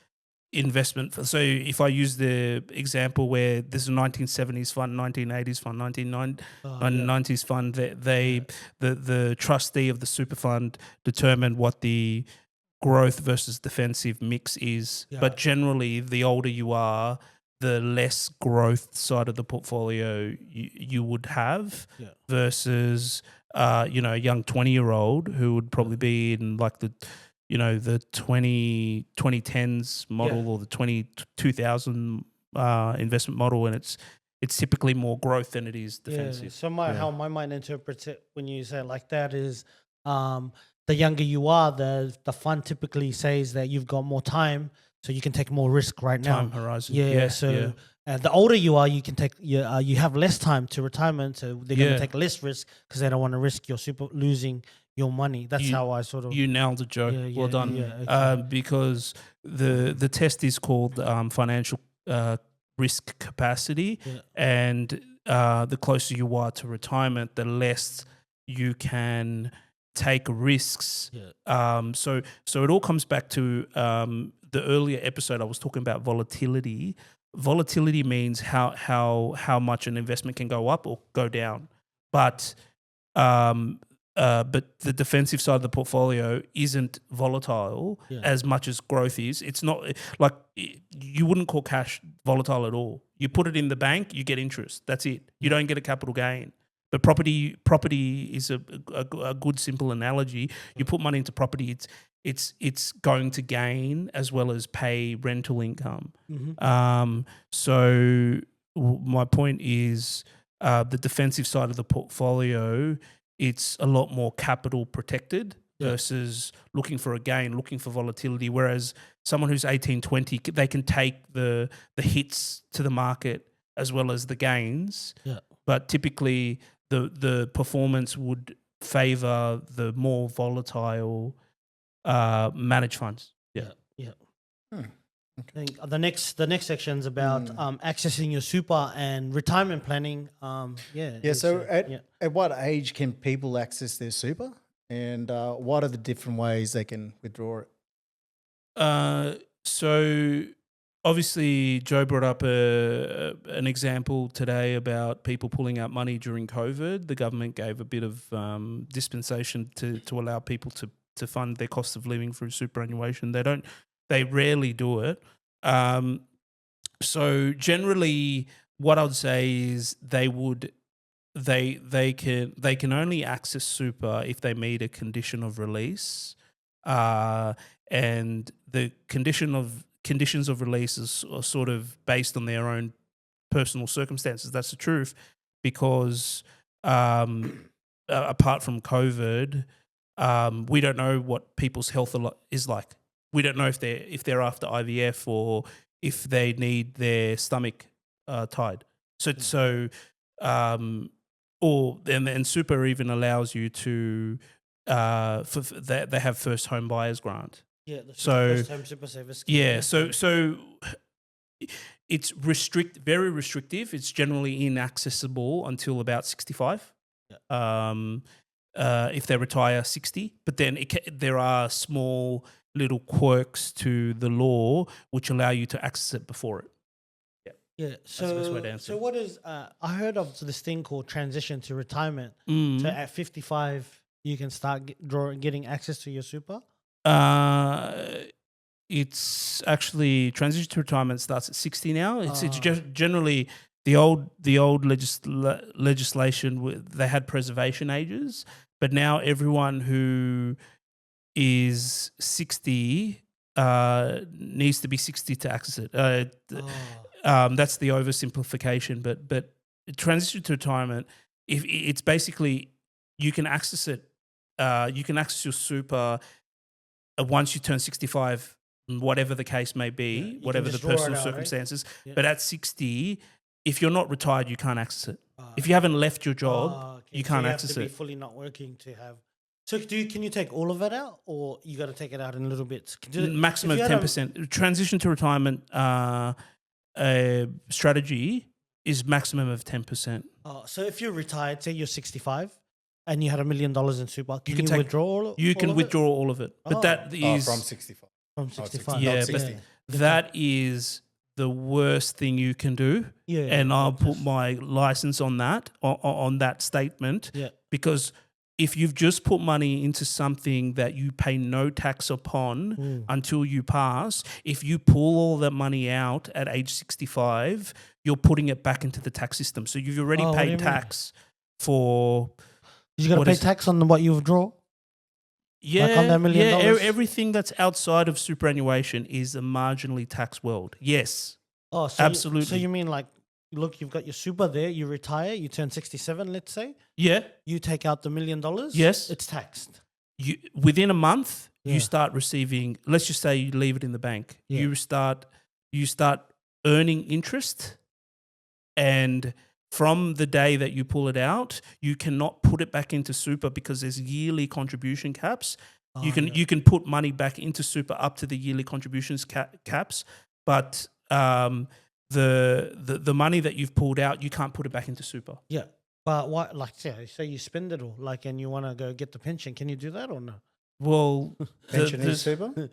investment. So if I use the example where there's a 1970s fund, 1980s fund, 1990s fund, the trustee of the super fund determined what the growth versus defensive mix is. But generally, the older you are, the less growth side of the portfolio you would have versus a young 20-year-old who would probably be in like the 2010s model or the 2000 investment model, and it's typically more growth than it is defensive. So how my mind interprets it when you say it like that is the younger you are, the fund typically says that you've got more time, so you can take more risk right now. Time horizon. The older you are, you can take you have less time to retirement, so they're going to take less risk because they don't want to risk your losing your money. That's how I sort of. You nailed it, Joe. Well done. Okay. Because the test is called financial risk capacity, and the closer you are to retirement, the less you can take risks. So it all comes back to the earlier episode I was talking about volatility. volatility means how much an investment can go up or go down, but the defensive side of the portfolio isn't volatile as much as growth is. It's not like you wouldn't call cash volatile at all. You put it in the bank, you get interest. That's it. You don't get a capital gain. But property is a good simple analogy. You put money into property, it's going to gain as well as pay rental income. So my point is the defensive side of the portfolio, it's a lot more capital protected versus looking for a gain, looking for volatility. Whereas someone who's 18, 20, they can take the hits to the market as well as the gains. Yeah. But typically the performance would favor the more volatile managed funds. Yeah. Okay. The next section is about accessing your super and retirement planning. So at what age can people access their super, and what are the different ways they can withdraw it? So obviously Joe brought up an example today about people pulling out money during COVID. The government gave a bit of dispensation to allow people to fund their cost of living through superannuation. They rarely do it. So generally, what I would say is they can only access super if they meet a condition of release, and the conditions of release are sort of based on their own personal circumstances. That's the truth, because apart from COVID, we don't know what people's health is like. We don't know if they're after IVF or if they need their stomach tied. And super even allows you to they have first home buyers grant. Yeah, first home super saver scheme. Yeah, so it's very restrictive. It's generally inaccessible until about 65. If they retire 60, but then there are small little quirks to the law which allow you to access it before it. Yeah. So what is I heard of this thing called transition to retirement. So at 55 you can start getting access to your super? It's actually transition to retirement starts at 60 now. It's just generally the old legislation, they had preservation ages, but now everyone who is 60 needs to be 60 to access it. That's the oversimplification, but transition to retirement, it's basically you can access it. You can access your super once you turn 65, whatever the case may be, whatever the personal circumstances. Right? Yeah. But at 60, if you're not retired, you can't access it. If you haven't left your job, you can't access it. You have to be fully not working to have. So can you take all of it out, or you got to take it out in little bits? Maximum 10%. Transition to retirement strategy is maximum of 10%. So if you're retired, say you're 65, and you had $1 million in super, can you withdraw all? You can withdraw all of it, but that is from 65. From 65, yeah, but that is the worst thing you can do. Yeah, and I'll put my license on that on that statement. Yeah, because if you've just put money into something that you pay no tax upon until you pass, if you pull all that money out at age 65, you're putting it back into the tax system. So you've already paid tax for. You got to pay tax on what you withdraw. Yeah, like on that $1 million? Everything that's outside of superannuation is a marginally taxed world. Yes. Oh, so absolutely. So you mean like, look, you've got your super there, you retire, you turn 67, let's say. Yeah. You take out the $1 million. Yes. It's taxed. Within a month, you start receiving, let's just say you leave it in the bank. Yeah. You start earning interest, and from the day that you pull it out, you cannot put it back into super because there's yearly contribution caps. You can put money back into super up to the yearly contributions caps, but the money that you've pulled out, you can't put it back into super. Yeah, but what? Like, say you spend it all, like, and you want to go get the pension. Can you do that or no? Well, pension is super.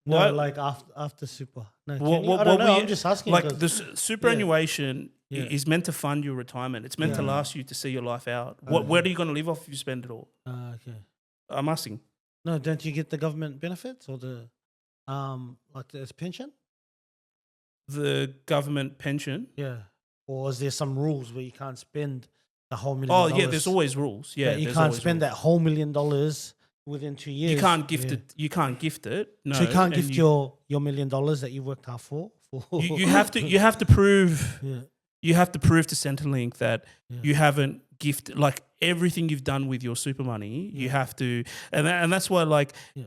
No, Why- like after super. No, What- can you? what- I don't what know. we- I'm just asking. like 'cause- the superannuation Yeah. is meant to fund your retirement. It's meant to Yeah. last you to see your life out. Where are you going to live off if you spend it all? okay. I'm asking. No, don't you get the government benefits or the like this pension? The government pension. Yeah. Or is there some rules where you can't spend the whole $1 million? Oh yeah, there's always rules. Yeah, you there's can't always spend rules. that whole $1 million within 2 years. You can't gift Yeah. it. You can't gift it. No, So you can't and gift your $1 million that you worked hard for. You have to. You have to prove. Yeah. You have to prove to Centrelink that Yeah. you haven't gifted like everything you've done with your super money. You have to, and that's why like. Yeah.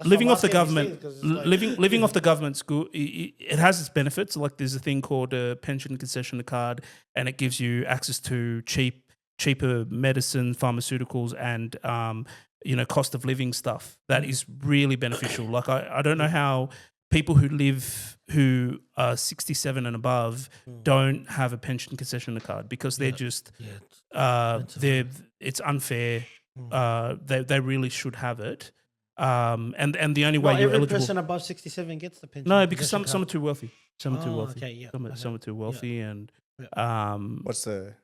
Living what off the I'm asking government, these days, 'cause it's like- living off the government's good. It has its benefits. Like there's a thing called a pension concession card, and it gives you access to cheaper medicine, pharmaceuticals, and cost of living stuff. That is really beneficial. Like I don't know how people who are 67 and above don't have a pension concession card because they're just it's unfair. They really should have it. And the only way Not you're every eligible. person above 67 gets the pension. No, because some concession are too wealthy. Some are too Oh, wealthy. okay, yeah, Some are too wealthy, and What's the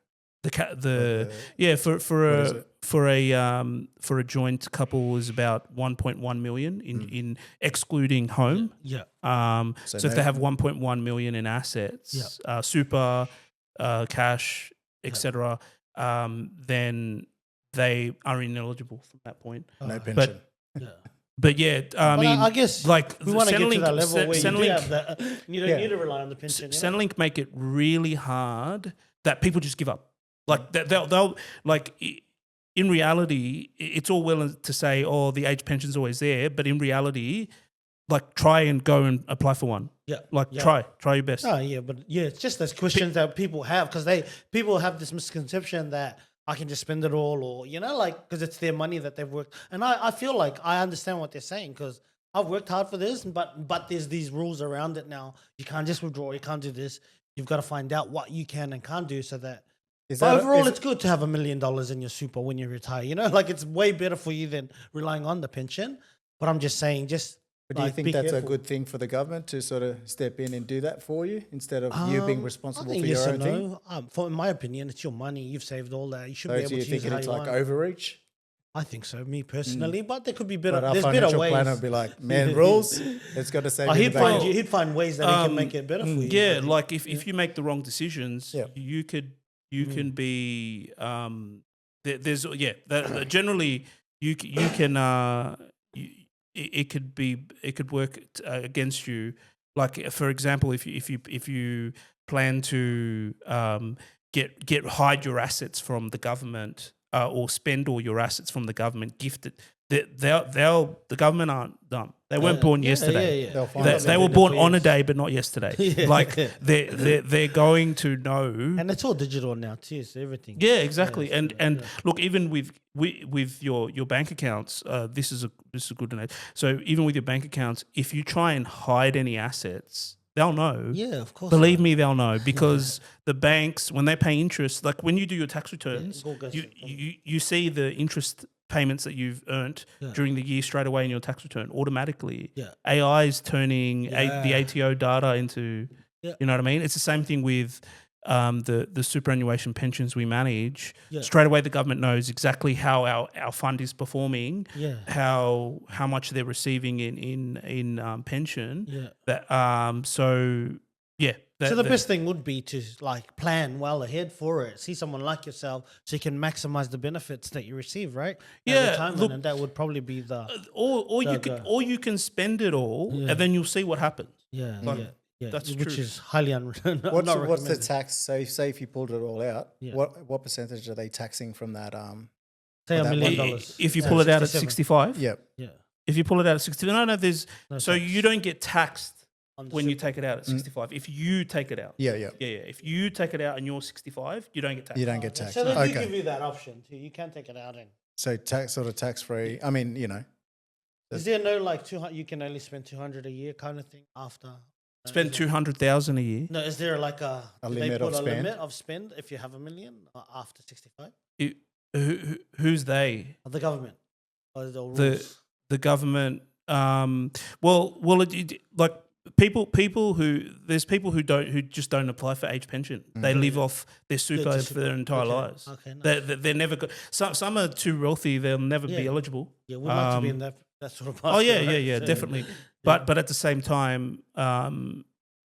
for a joint couple is about 1.1 million in excluding home. Yeah. So So if no- they have 1.1 million in assets, super, cash, etc., then they are ineligible from that point. no Oh, pension? Yeah. But yeah, I But mean, I guess like we want to get to Centrelink- that level where you do Centrelink- have that. You don't Yeah. need to rely on the pension. you know? Centrelink make it really hard that people just give up. Like they'll like in reality, it's all well to say, oh, the age pension's always there, but in reality, like try and go and apply for one. Yeah. Like Yeah. try your best. Oh yeah, but yeah, it's just those questions that people have because people have this misconception that I can just spend it all, or like because it's their money that they've worked. And I feel like I understand what they're saying because I've worked hard for this, but there's these rules around it now. You can't just withdraw. You can't do this. You've got to find out what you can and can't do so that. Is But that overall, it's good to have $1 million in your super when you retire. Like it's way better for you than relying on the pension. But I'm just saying, but do you like, think be that's careful. a good thing for the government to sort of step in and do that for you instead of you being I responsible think for yes your and own thing? in my opinion, it's your money. You've saved all that. You should So be do able you to use think it how it's you like want. overreach? I think so, me personally. But there could be better. But our There's better financial ways. planner would be like, man, rules, it's got to save you He'd the find bank. he'd find ways that he can make it better for you. Yeah, like if you make the wrong decisions, Yeah. you can be generally you can it could work against you. Like for example, if you plan to hide your assets from the government or spend all your assets from the government, gift it. The government aren't dumb. They weren't born yesterday. Yeah. They'll find They, something they were to born do. on a day, but not yesterday. Yeah. Like they're going to know. And it's all digital now too, so everything. Yeah, exactly. Yeah, And look, even with your bank accounts, this is a good to know. So even with your bank accounts, if you try and hide any assets, they'll know. Yeah, of course. Believe me, they'll know because the banks, when they pay interest, like when you do your tax returns, it all goes to the you see the interest payments that you've earned during the year straight away in your tax return automatically. Yeah. AI is turning Yeah. the ATO data into, you know what I mean? It's the same thing with the superannuation pensions we manage. Yeah. Straight away, the government knows exactly how our fund is performing, Yeah. how much they're receiving in pension. Yeah. That so yeah. So the best thing would be to like plan well ahead for it. See someone like yourself so you can maximize the benefits that you receive, right? At Yeah, retirement, look- and that would probably be the or you can spend it all and then you'll see what happens. yeah. that's which true. is highly What's the recommended. tax? Say if you pulled it all out, Yeah. what percentage are they taxing from that? Say for $1 that million. one? If you pull it out at 67. 65, Yep. Yeah. if you pull it out at 60, there's No so tax. you don't get taxed On the when you super. take it out at 65. If you take it out, Yeah. yeah. If you take it out and you're 65, you don't get taxed. You don't get taxed. So they do give Okay. you that option too. You can take it out and So tax free. I mean, is there no like 200? You can only spend 200 a year kind of thing after. Spend 200,000 a year. No, is there like do they limit put of a spend? limit of spend if you have $1 million after 65? Who's they? The government. Or the The rules? the government Like people who just don't apply for age pension. They live off their super for their entire lives. Okay, nice. They're never good. Some are too wealthy; they'll never be eligible. Yeah, we'd like to be in that sort of. Oh yeah, basket, right? yeah, So, definitely. But at the same time,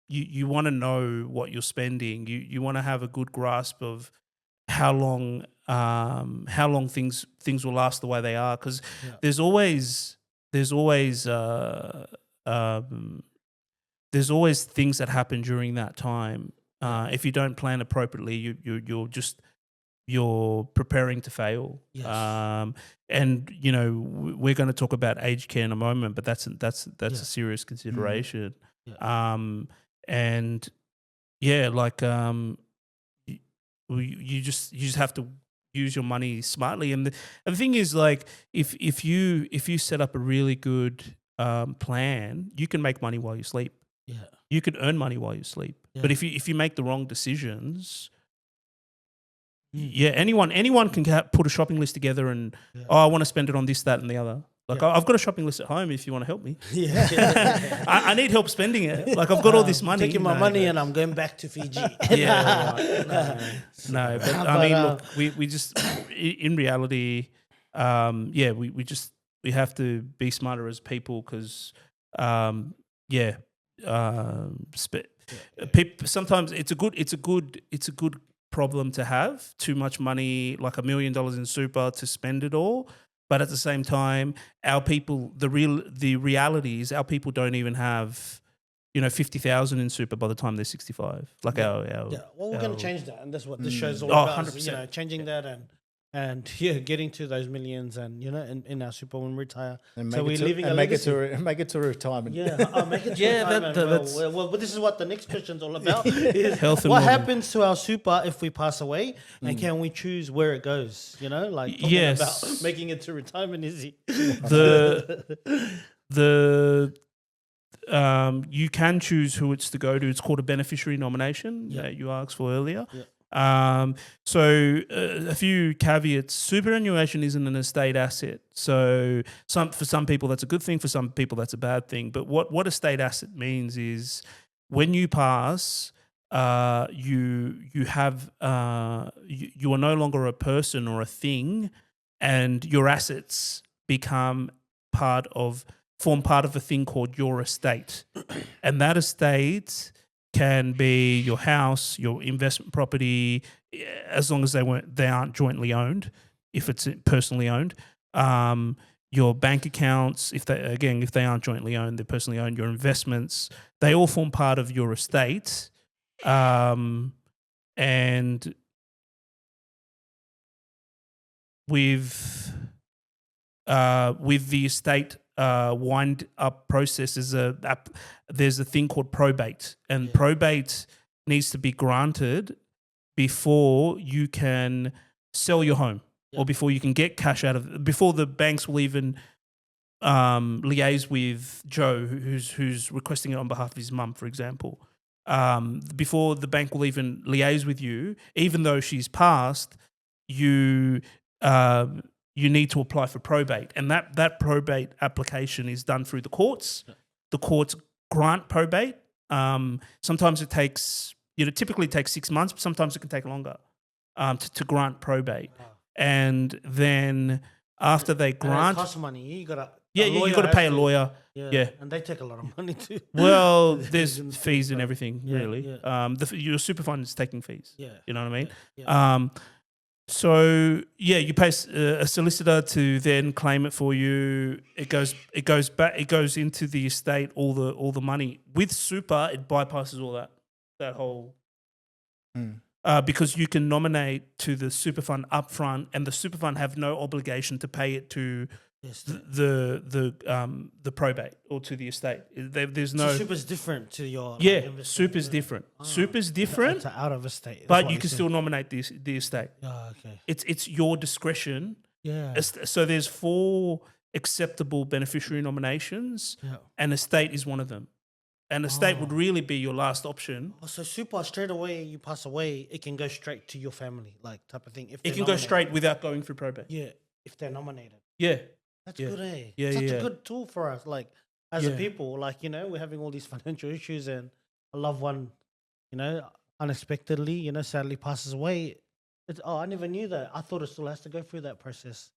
you want to know what you're spending. You want to have a good grasp of how long things will last the way they are, because there's always things that happen during that time. If you don't plan appropriately, you're preparing to fail. Yes. And we're going to talk about aged care in a moment, but that's a serious consideration. And like you just have to use your money smartly. And the thing is, like, if you set up a really good plan, you can make money while you sleep. Yeah. You can earn money while you sleep. Yeah. But if you make the wrong decisions, anyone can put a shopping list together and I want to spend it on this, that, and the other. Like I've got a shopping list at home. If you want to help me, I need help spending it. Like I've got all this money. Taking my money and I'm going back to Fiji. No, but I mean, look, we just in reality, we have to be smarter as people, because sometimes it's a good problem to have too much money, like $1 million in super, to spend it all. But at the same time, our people, the reality is our people don't even have, 50,000 in super by the time they're 65. Like our well, we're going to change that, and that's what this show's all about. 100%. Changing that and getting to those millions, and in our super when we retire. And so we're leaving a make legacy. it to retirement. Yeah, I'll make it to retirement. Well, this is what the next question's all about. Is health and what happens to our super if we pass away, and can we choose where it goes? Like talking about making it to retirement, Izzy. You can choose who it's to go to. It's called a beneficiary nomination that you asked for earlier. Yeah. So a few caveats. Superannuation isn't an estate asset. So for some people that's a good thing, for some people that's a bad thing. But what estate asset means is when you pass, you are no longer a person or a thing, and your assets form part of a thing called your estate. And that estate can be your house, your investment property, as long as they aren't jointly owned. If it's personally owned, your bank accounts, if they aren't jointly owned, they're personally owned. Your investments, they all form part of your estate, and with the estate wind up process, there's a thing called probate, and probate needs to be granted before you can sell your home or before you can get cash out of, before the banks will even liaise with Joe, who's requesting it on behalf of his mum, for example. Before the bank will even liaise with you, even though she's passed, you need to apply for probate, and that probate application is done through the courts. The courts grant probate. Sometimes it takes, typically it takes 6 months, but sometimes it can take longer to grant probate. Wow. And then after they grant, it costs money. You got to pay a lawyer. Yeah, and they take a lot of money too. Well, there's fees and everything, really. Yeah. Your super fund is taking fees. Yeah, you know what I mean. Yeah. So you pay a solicitor to then claim it for you. It goes back. It goes into the estate. All the money with super, it bypasses all that whole. Because you can nominate to the super fund upfront, and the super fund have no obligation to pay it to the probate or to the estate. There's no. So super's different to your. Super's different. Super's different. It's out of estate, but you can still nominate the estate. Oh, okay. It's your discretion. Yeah. So there's 4 acceptable beneficiary nominations, and estate is one of them. And estate would really be your last option. Oh, so super, straight away you pass away, it can go straight to your family, like type of thing. It can go straight without going through probate. Yeah, if they're nominated. Yeah. That's Yeah. good, eh? Yeah, Such yeah. a good tool for us, like as a Yeah. people. Like, we're having all these financial issues, and a loved one, unexpectedly, sadly passes away. I never knew that. I thought it still has to go through that process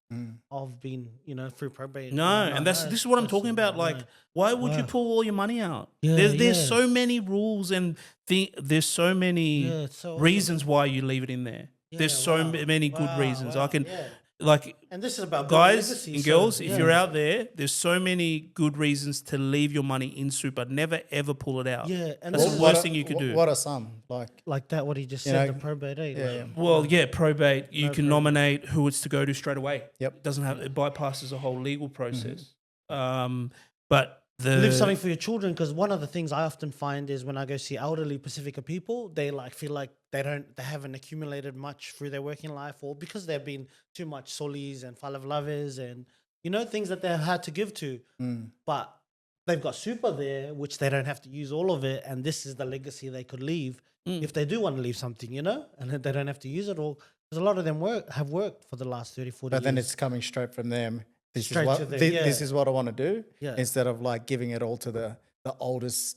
of being, through probate. No, and this is what I'm talking about. Like, why would you Wow. pull all your money out? Yeah, There's yeah. so many rules and there's so many Yeah, it's so reasons why you leave it in there. There's Yeah, so wow, many good wow, reasons. wow, I can yeah. like And this is about building guys legacy, and so, girls, if yeah. you're out there, there's so many good reasons to leave your money in super. Never ever pull it out. Yeah, and That's this the is worst thing you could do. What are some like that. What he just You said, know, the probate. Eh? yeah, Like, yeah. Well, yeah, probate. You No can probate. nominate who it's to go to straight away. Yep. It doesn't have it bypasses a whole legal process. But leave something for your children, because one of the things I often find is when I go see elderly Pasifika people, they feel like they haven't accumulated much through their working life, or because they've been too much solis and falavelavers and things that they've had to give to, but they've got super there, which they don't have to use all of it, and this is the legacy they could leave if they do want to leave something, and they don't have to use it all, because a lot of them have worked for the last 30, 40 But years. then it's coming straight from them. This Straight is what to them, this yeah. is what I want to do. Yeah. Instead of like giving it all to the oldest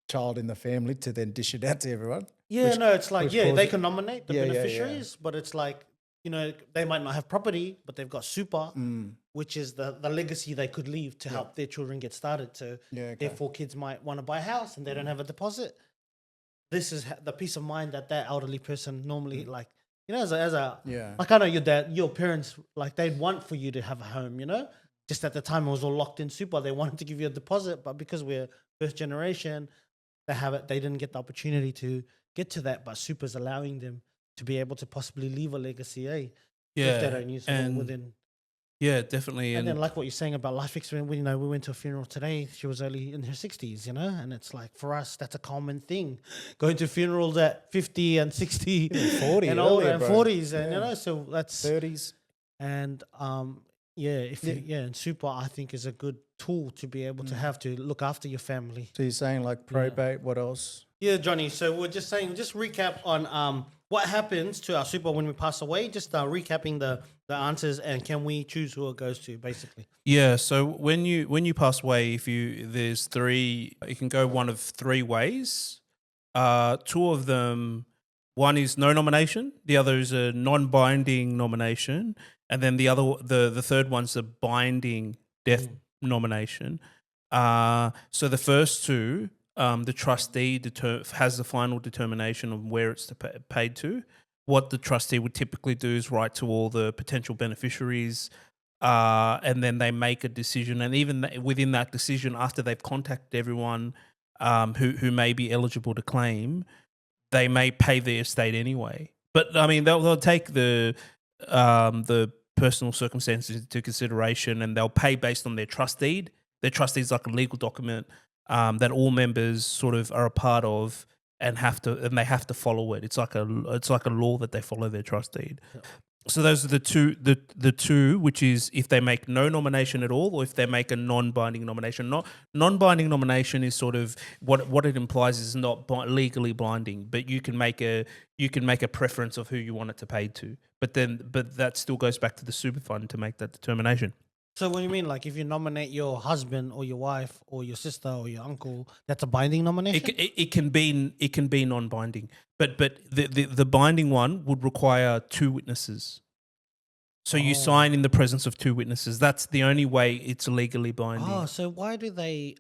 child in the family to then dish it out to everyone. Yeah, Which- no, it's like, which they causes- can nominate the Yeah, yeah, yeah. beneficiaries, but it's like, they might not have property, but they've got super, which is the legacy they could leave to help their children get started. So Yeah, okay. therefore kids might want to buy a house and they don't have a deposit. This is the peace of mind that elderly person normally, like, as a Yeah. like, I know your parents, like, they'd want for you to have a home, just at the time it was all locked in super. They wanted to give you a deposit, but because we're first generation, they didn't get the opportunity to get to that, but super's allowing them to be able to possibly leave a legacy, if they don't use it all and within. yeah, definitely. And then, like what you're saying about life experience, we went to a funeral today. She was only in her 60s, and it's like, for us, that's a common thing. Going to funerals at 50 and 60 Even 40 and older, earlier, and bro. 40s, Yeah. and so that's 30s. and and super, I think, is a good tool to be able to have to look after your family. So you're saying like probate, what else? Yeah, Johnny. So we're just saying, just recap on what happens to our super when we pass away. Just recapping the answers, and can we choose who it goes to, basically? Yeah, so when you pass away, there's three, you can go one of three ways. Two of them, one is no nomination, the other is a non-binding nomination, and then the third one's a binding death nomination. So the first two, the trustee has the final determination of where it's paid to. What the trustee would typically do is write to all the potential beneficiaries, and then they make a decision. And even within that decision, after they've contacted everyone who may be eligible to claim, they may pay the estate anyway. But I mean, they'll take the personal circumstances into consideration, and they'll pay based on their trust deed. Their trust deed is like a legal document that all members sort of are a part of, and they have to follow it. It's like a law that they follow their trust deed. Yeah. So those are the two, which is if they make no nomination at all, or if they make a non-binding nomination. Non-binding nomination is sort of what it implies is not legally binding, but you can make a preference of who you want it to pay to. But that still goes back to the super fund to make that determination. So what do you mean, like if you nominate your husband or your wife or your sister or your uncle, that's a binding nomination? It can be non-binding, but the binding one would require two witnesses. So you sign in the presence of two witnesses. That's the only way it's legally binding. Oh, so why do they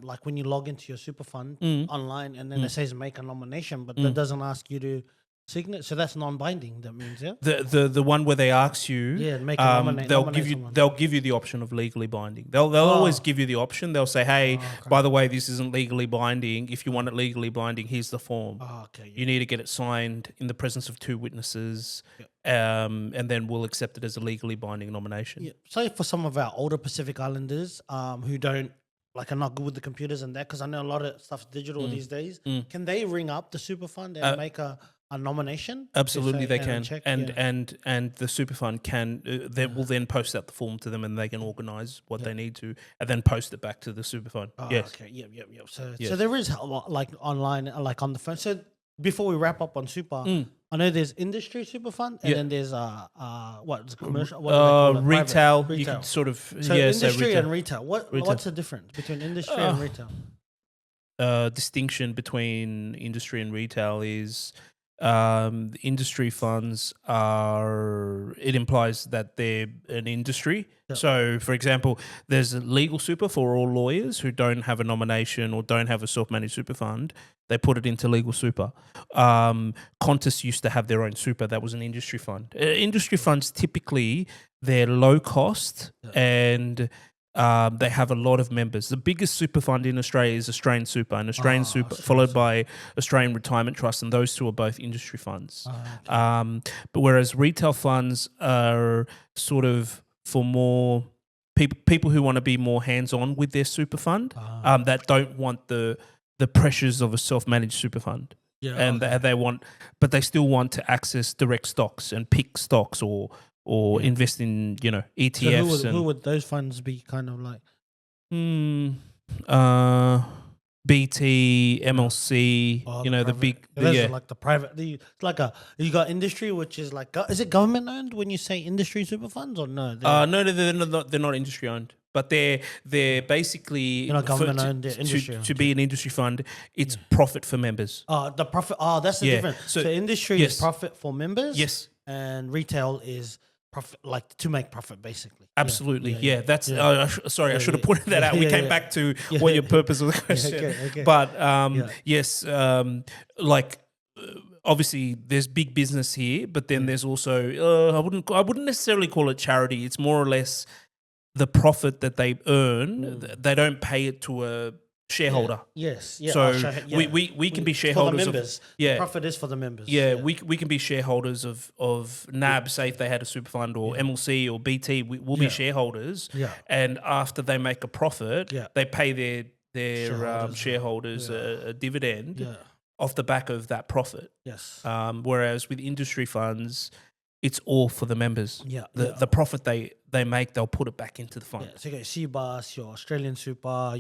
like when you log into your super fund online and then it says make a nomination, but that doesn't ask you to sign? So that's non-binding. That means, yeah. The one where they ask you, make a nominate. They'll give you the option of legally binding. They'll always give you the option. They'll say, hey, by the way, this isn't legally binding. If you want it legally binding, here's the form. Oh, okay. Yeah. You need to get it signed in the presence of two witnesses, and then we'll accept it as a legally binding nomination. Yeah. So for some of our older Pacific Islanders who are not good with the computers and that, because I know a lot of stuff's digital these days, can they ring up the super fund and make a nomination? Absolutely, they can, check, and the super fund can. They will then post out the form to them, and they can organise what they need to, and then post it back to the super fund. Oh, yes. Okay. Yep. So there is like online, like on the phone. So before we wrap up on super, I know there's industry super fund, and Yeah. then there's what's commercial? What do they call it? Retail. Private. You can sort of So say industry retail. and retail. Retail. What's the difference between industry and retail? Distinction between industry and retail is industry funds it implies that they're an industry. Yep. So, for example, there's a legal super for all lawyers who don't have a nomination or don't have a self-managed super fund. They put it into legal super. Qantas used to have their own super. That was an industry fund. Industry funds, typically, they're low cost and they have a lot of members. The biggest super fund in Australia is Australian Super, and Australian Super followed by Australian Retirement Trust, and those two are both industry funds. But whereas retail funds are sort of for more people who want to be more hands-on with their super fund, that don't want the pressures of a self-managed super fund. Yeah, And they want, but they still want to access direct stocks and pick stocks or invest in ETFs. So who would those funds be? Kind of like BT, MLC, the big, those are like the private. It's like you got industry, which is like is it government owned when you say industry super funds or no? no, they're not industry owned, but they're basically not government owned. They're industry owned. To be an industry fund, it's profit for members. The profit. That's the difference. So industry is profit for members. Yes, and retail is profit, like to make profit, basically. Absolutely, that's. Sorry, I should have yeah. pointed that out. We came back to what your purpose of the question. Okay. But yes, obviously there's big business here, but then there's also I wouldn't necessarily call it charity. It's more or less the profit that they earn. They don't pay it to a shareholder. Yes. Yeah. So we can be shareholders for the members. The profit is for the members. we can be shareholders of NAB, say if they had a super fund, or MLC or BT, we'll be shareholders. Yeah. And after they make a profit, they pay their shareholders a dividend off the back of that profit. Yes. Whereas with industry funds, it's all for the members. Yeah. The profit they make, they'll put it back into the fund. Yeah. So you got CBUS, your Australian Super,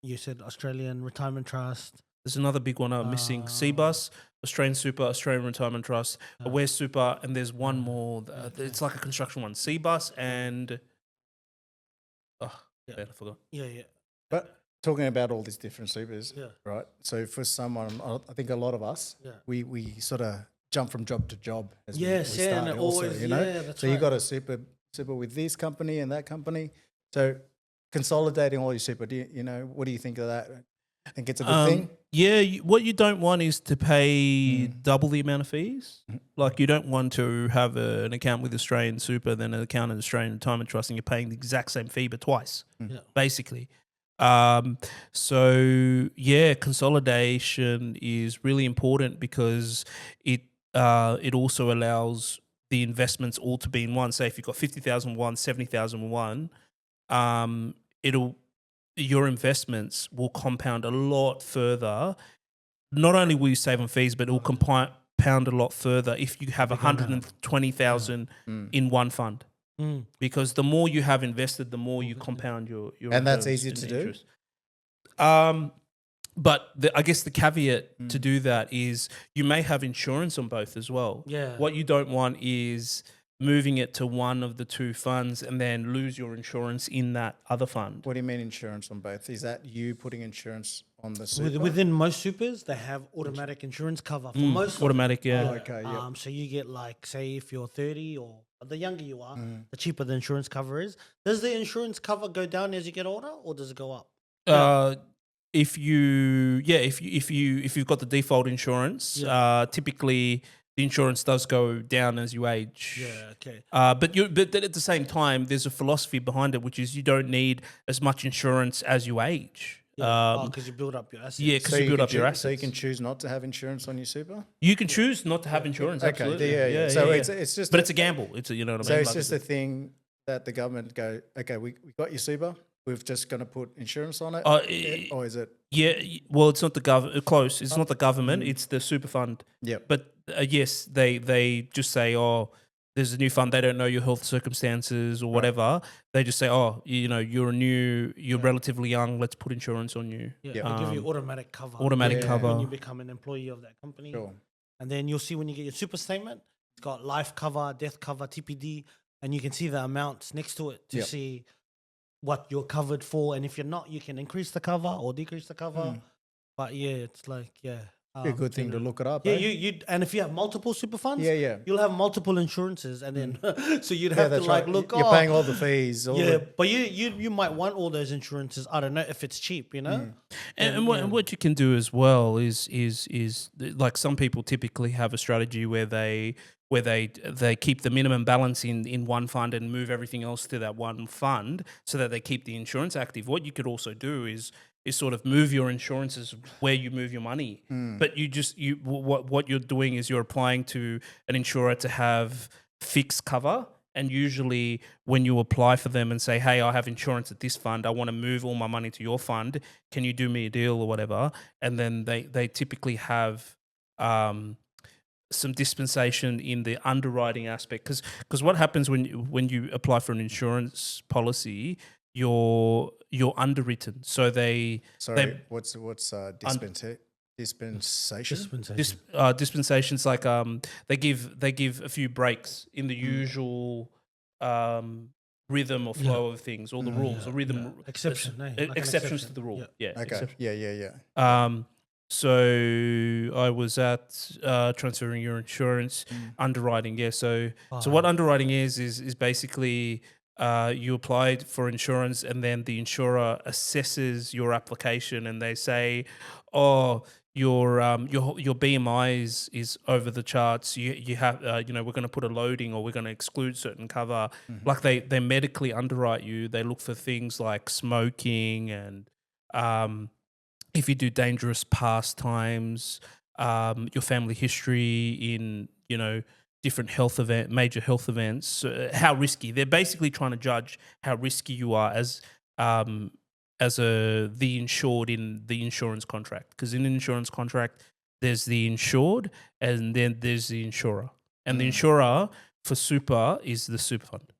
you said Australian Retirement Trust. There's another big one I'm missing. CBUS, Australian Super, Australian Retirement Trust, Aware Super, and there's one more. It's like a construction one. CBUS and... I forgot. Yeah. But talking about all these different supers, right? So for someone, I think a lot of us, we sort of jump from job to job as we start and it also, always, that's so you got a super with this company and that company. So consolidating all your super, what do you think of that? I think it's a good thing. Yeah, what you don't want is to pay double the amount of fees. Like you don't want to have an account with Australian Super, then an account in Australian Retirement Trust, and you're paying the exact same fee but twice, basically. So consolidation is really important because it also allows the investments all to be in one. Say if you've got 50,000 one, 70,000 one, your investments will compound a lot further. Not only will you save on fees, but it will compound a lot further if you have 120,000 in one fund. Because the more you have invested, the more you compound your and that's easier to interest. But I guess the caveat to do that is you may have insurance on both as well. Yeah. What you don't want is moving it to one of the two funds and then lose your insurance in that other fund. What do you mean insurance on both? Is that you putting insurance on the super? Within most supers, they have automatic insurance cover for most. Automatic, okay, So you get say if you're 30 or the younger you are, the cheaper the insurance cover is. Does the insurance cover go down as you get older, or does it go up? If you've got the default insurance, typically the insurance does go down as you age. Yeah, okay. But at the same time, there's a philosophy behind it, which is you don't need as much insurance as you age. Because you build up your assets. Yeah, because you build up your assets. So you can choose not to have insurance on your super? You can choose not to have insurance, absolutely. Yeah. So it's just... But it's a gamble. It's you know what I mean? So it's just a thing that the government go, okay, we got your super, we're just going to put insurance on it? Or is it... Yeah, well, it's not the government. Close. It's not the government. It's the super fund. Yeah. But yes, they just say, there's a new fund, they don't know your health circumstances or whatever. They just say, oh, you're relatively young, let's put insurance on you. Yeah, they give you automatic cover. Automatic cover. When you become an employee of that company. Sure. And then you'll see when you get your super statement, it's got life cover, death cover, TPD, and you can see the amounts next to it to see what you're covered for. And if you're not, you can increase the cover or decrease the cover. But yeah, it's like, Be a good thing to look it up. Yeah, eh? you and if you have multiple super funds, Yeah. you'll have multiple insurances, and then so you'd have to that's like right. look. You're paying all the fees. All Yeah, the, but you might want all those insurances. I don't know if it's cheap, you know. And what you can do as well is like some people typically have a strategy where they keep the minimum balance in one fund and move everything else to that one fund so that they keep the insurance active. What you could also do is sort of move your insurances where you move your money. But what you're doing is you're applying to an insurer to have fixed cover. And usually when you apply for them and say, hey, I have insurance at this fund, I want to move all my money to your fund, can you do me a deal or whatever? And then they typically have some dispensation in the underwriting aspect. Because what happens when you apply for an insurance policy, you're underwritten. So what's dispensation? dispensations like they give a few breaks in the usual rhythm or flow of things, all the rules, or rhythm Exception, like an exceptions exception. to the rule. Yeah. Yeah. Okay. exception. Yeah. So I was at transferring your insurance underwriting. Yeah. So what underwriting is basically you applied for insurance and then the insurer assesses your application and they say, oh, your BMI is over the charts. You have we're going to put a loading or we're going to exclude certain cover. Like they medically underwrite you. They look for things like smoking and if you do dangerous pastimes, your family history in different major health events, how risky. They're basically trying to judge how risky you are as the insured in the insurance contract. Because in an insurance contract, there's the insured and then there's the insurer. And the insurer for super is the super fund.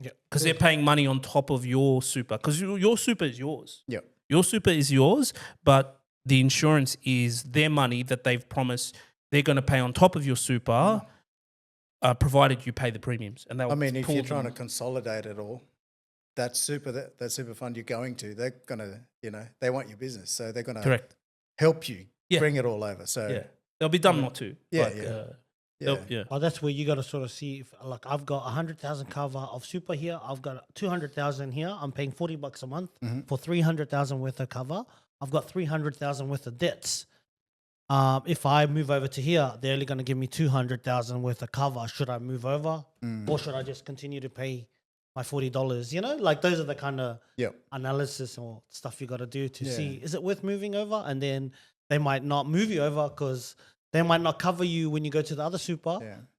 Yeah, because they're paying money on top of your super. Because your super is yours. Yeah. Your super is yours, but the insurance is their money that they've promised they're going to pay on top of your super, provided you pay the premiums. And if you're trying to consolidate it all, that super fund you're going to, they're going to, they want your business, so they're going to help you bring it all over. So they'll be dumb not to. Yeah. Oh, that's where you got to sort of see if, like, I've got 100,000 cover of super here. I've got 200,000 here. I'm paying $40 a month for 300,000 worth of cover. I've got 300,000 worth of debts. If I move over to here, they're only going to give me 200,000 worth of cover. Should I move over, or should I just continue to pay my $40? Like those are the kind of analysis or stuff you got to do to see, is it worth moving over? And then they might not move you over because they might not cover you when you go to the other super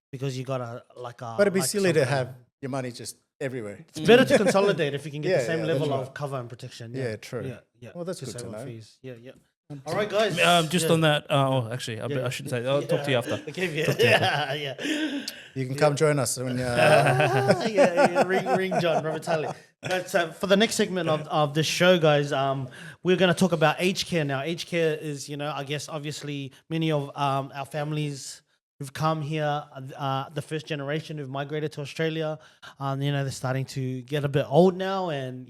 because you got a But it'd be silly to have your money just everywhere. It's better to consolidate if you can get the same level of cover and protection. Yeah, true. Yeah. Well, that's good to know. Fees. Yeah. All right, guys. Just on that. Actually, I shouldn't say. I'll talk to you after. Yeah. You can come join us when Ring John Ravetali. So for the next segment of this show, guys, we're going to talk about aged care now. Aged care is, I guess, obviously many of our families who've come here, the first generation who've migrated to Australia, they're starting to get a bit old now, and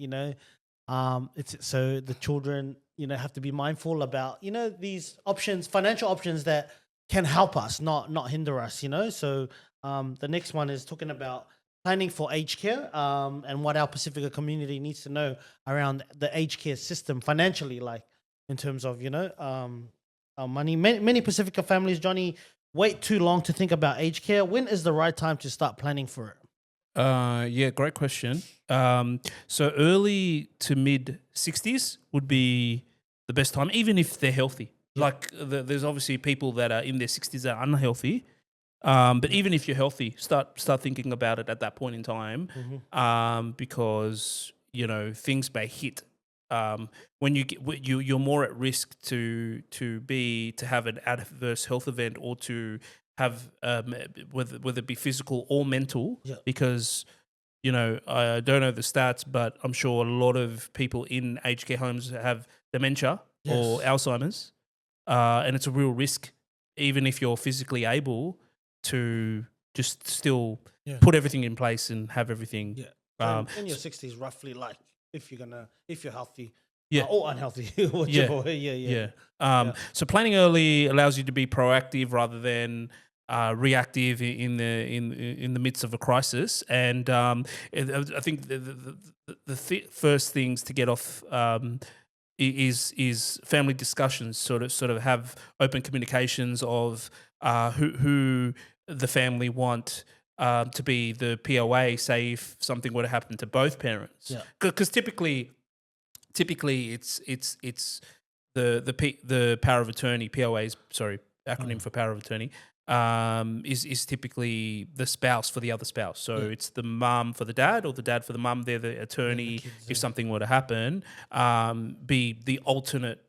it's so the children have to be mindful about these options, financial options that can help us, not hinder us. So the next one is talking about planning for aged care and what our Pasifika community needs to know around the aged care system financially, like in terms of our money. Many Pasifika families, Johnny, wait too long to think about aged care. When is the right time to start planning for it? Great question. So early to mid 60s would be the best time, even if they're healthy. Like there's obviously people that are in their 60s that are unhealthy. But even if you're healthy, start thinking about it at that point in time, because things may hit. When you're more at risk to have an adverse health event or to have whether it be physical or mental, Yeah. because I don't know the stats, but I'm sure a lot of people in aged care homes have dementia or Yes. Alzheimer's, and it's a real risk, even if you're physically able to just still Yeah. put everything in place and have everything. Yeah. Um, In your 60s, roughly, like if you're healthy, Yeah. or unhealthy, whichever way. Yeah. Yeah. So planning early allows you to be proactive rather than reactive in the midst of a crisis. And I think the first things to get off is family discussions. Sort of have open communications of who the family want to be the POA. Say if something were to happen to both parents, Yeah. because typically it's the power of attorney, POA's, sorry, acronym for power of attorney, is typically the spouse for the other spouse. So it's the mum for the dad or the dad for the mum. They're the attorney kids, if something were to happen. Be the alternate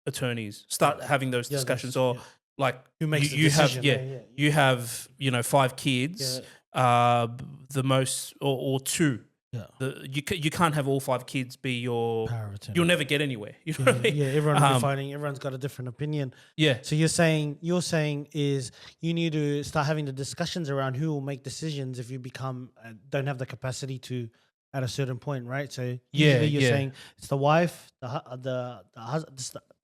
attorneys. Start having those discussions, or like Who makes the you have decision? you have 5 kids, the most or 2. Yeah. You can't have all 5 kids be your Power of attorney. You'll never get anywhere. You know what I mean? Yeah, everyone will be fighting. Everyone's got a different opinion. Yeah. So you're saying is you need to start having the discussions around who will make decisions if you become don't have the capacity to at a certain point, right? So usually you're saying it's the wife, the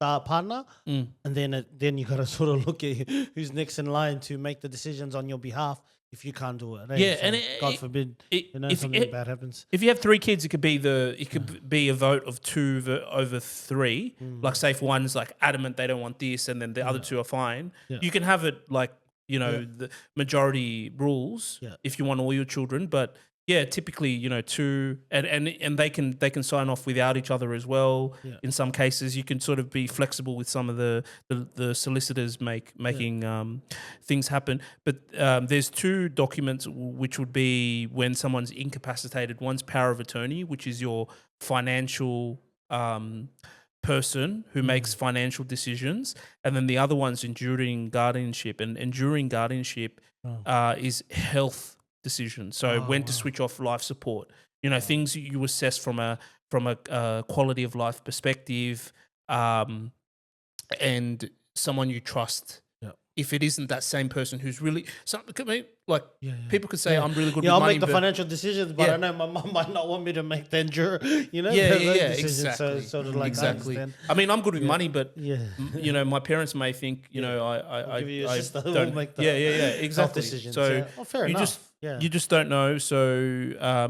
partner, and then you got to sort of look at who's next in line to make the decisions on your behalf if you can't do it. Yeah, so and God forbid, if something bad happens. If you have 3 kids, it could be a vote of 2 over 3. Like say if one's like adamant they don't want this, and then the other 2 are fine. Yeah. You can have it like the majority rules if you want all your children, but typically 2 and they can sign off without each other as well. Yeah. In some cases, you can sort of be flexible with some of the solicitors making things happen. But there's 2 documents which would be when someone's incapacitated. One's power of attorney, which is your financial person who makes financial decisions, and then the other one's enduring guardianship. And enduring guardianship is health decisions. So when to switch off life support, things you assess from a quality of life perspective, and someone you trust. If it isn't that same person who's really people could say I'm really good with I'll money, make the financial decisions, but I know my mum might not want me to make the decisions. Exactly. So sort of like exactly. I mean, I'm good with money, but my parents may think I give you a sister who don't will make the exactly. decisions. So fair enough. You just don't know. So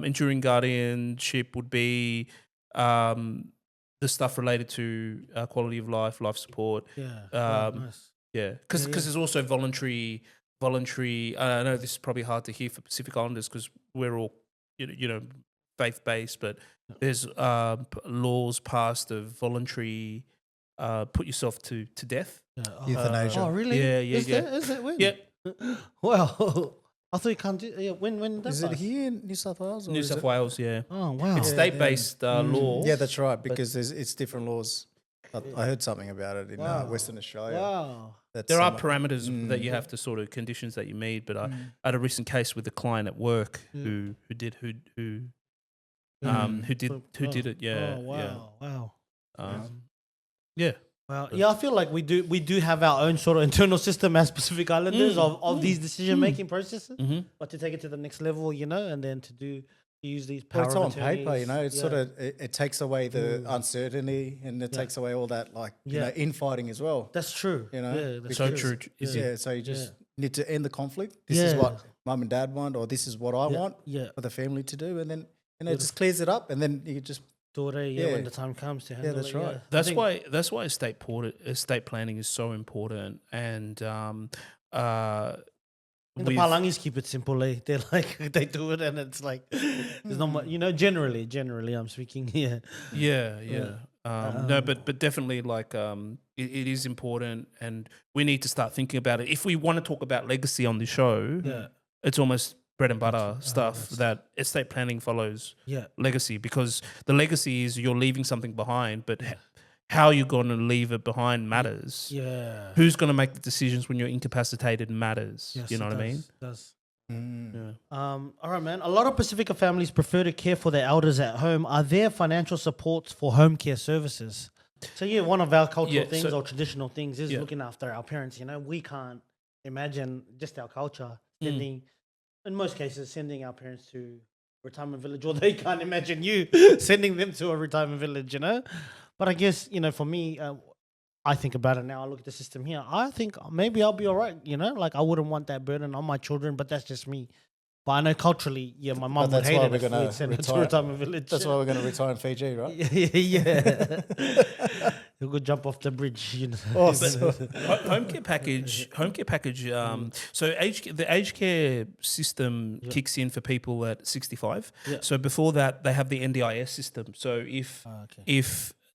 enduring guardianship would be the stuff related to quality of life, life support. Nice. Yeah, because there's also voluntary. I know this is probably hard to hear for Pacific Islanders because we're all faith based, but there's laws passed of voluntary put yourself to death. Euthanasia. Oh, really? Yeah. Is that when? Yeah. Well, I thought you can't do. Yeah, when Is it here in New South Wales? Or New is South it? Wales, yeah. Oh wow. It's state-based law. Yeah, that's right. Because it's different laws. I heard something about it in Western Australia. Wow. There are parameters that you have to sort of conditions that you meet, but I had a recent case with a client at work who did it. Yeah. Oh wow. Wow. Yeah. Well, I feel like we do have our own sort of internal system as Pacific Islanders of these decision making processes, but to take it to the next level, and then to use these power Well, it's of on paper, attorneys. It's sort of it takes away the uncertainty, and it takes away all that infighting as well. That's true. That's So true. So you just need to end the conflict. This is what mum and dad want, or this is what I want for the family to do, and then it just clears it up, and then you just do it. When the time comes to handle that's it. right. That's why estate planning is so important, and And the Palangis keep it simple. They're like they do it, and it's like there's not much. Generally, I'm speaking. No, but definitely it is important, and we need to start thinking about it. If we want to talk about legacy on the show, it's almost bread and butter stuff that estate planning follows legacy, because the legacy is you're leaving something behind, but how you're going to leave it behind matters. Yeah. Who's going to make the decisions when you're incapacitated matters. Yes, You know it what I mean? does. Yeah. All right, man. A lot of Pasifika families prefer to care for their elders at home. Are there financial supports for home care services? So yeah, one of our cultural things or traditional things is looking after our parents. You know, we can't imagine just our culture sending, in most cases, sending our parents to retirement village, or they can't imagine you sending them to a retirement village. You know, but I guess for me. I think about it now. I look at the system here. I think maybe I'll be all right. Like I wouldn't want that burden on my children, but that's just me. But I know culturally, my mum would hate it if we'd send her to a retirement village. That's why we're going to retire in Fiji, right? Yeah. You could jump off the bridge. Awesome. Home care package. So the aged care system kicks in for people at 65. Yeah. So before that, they have the NDIS system. So if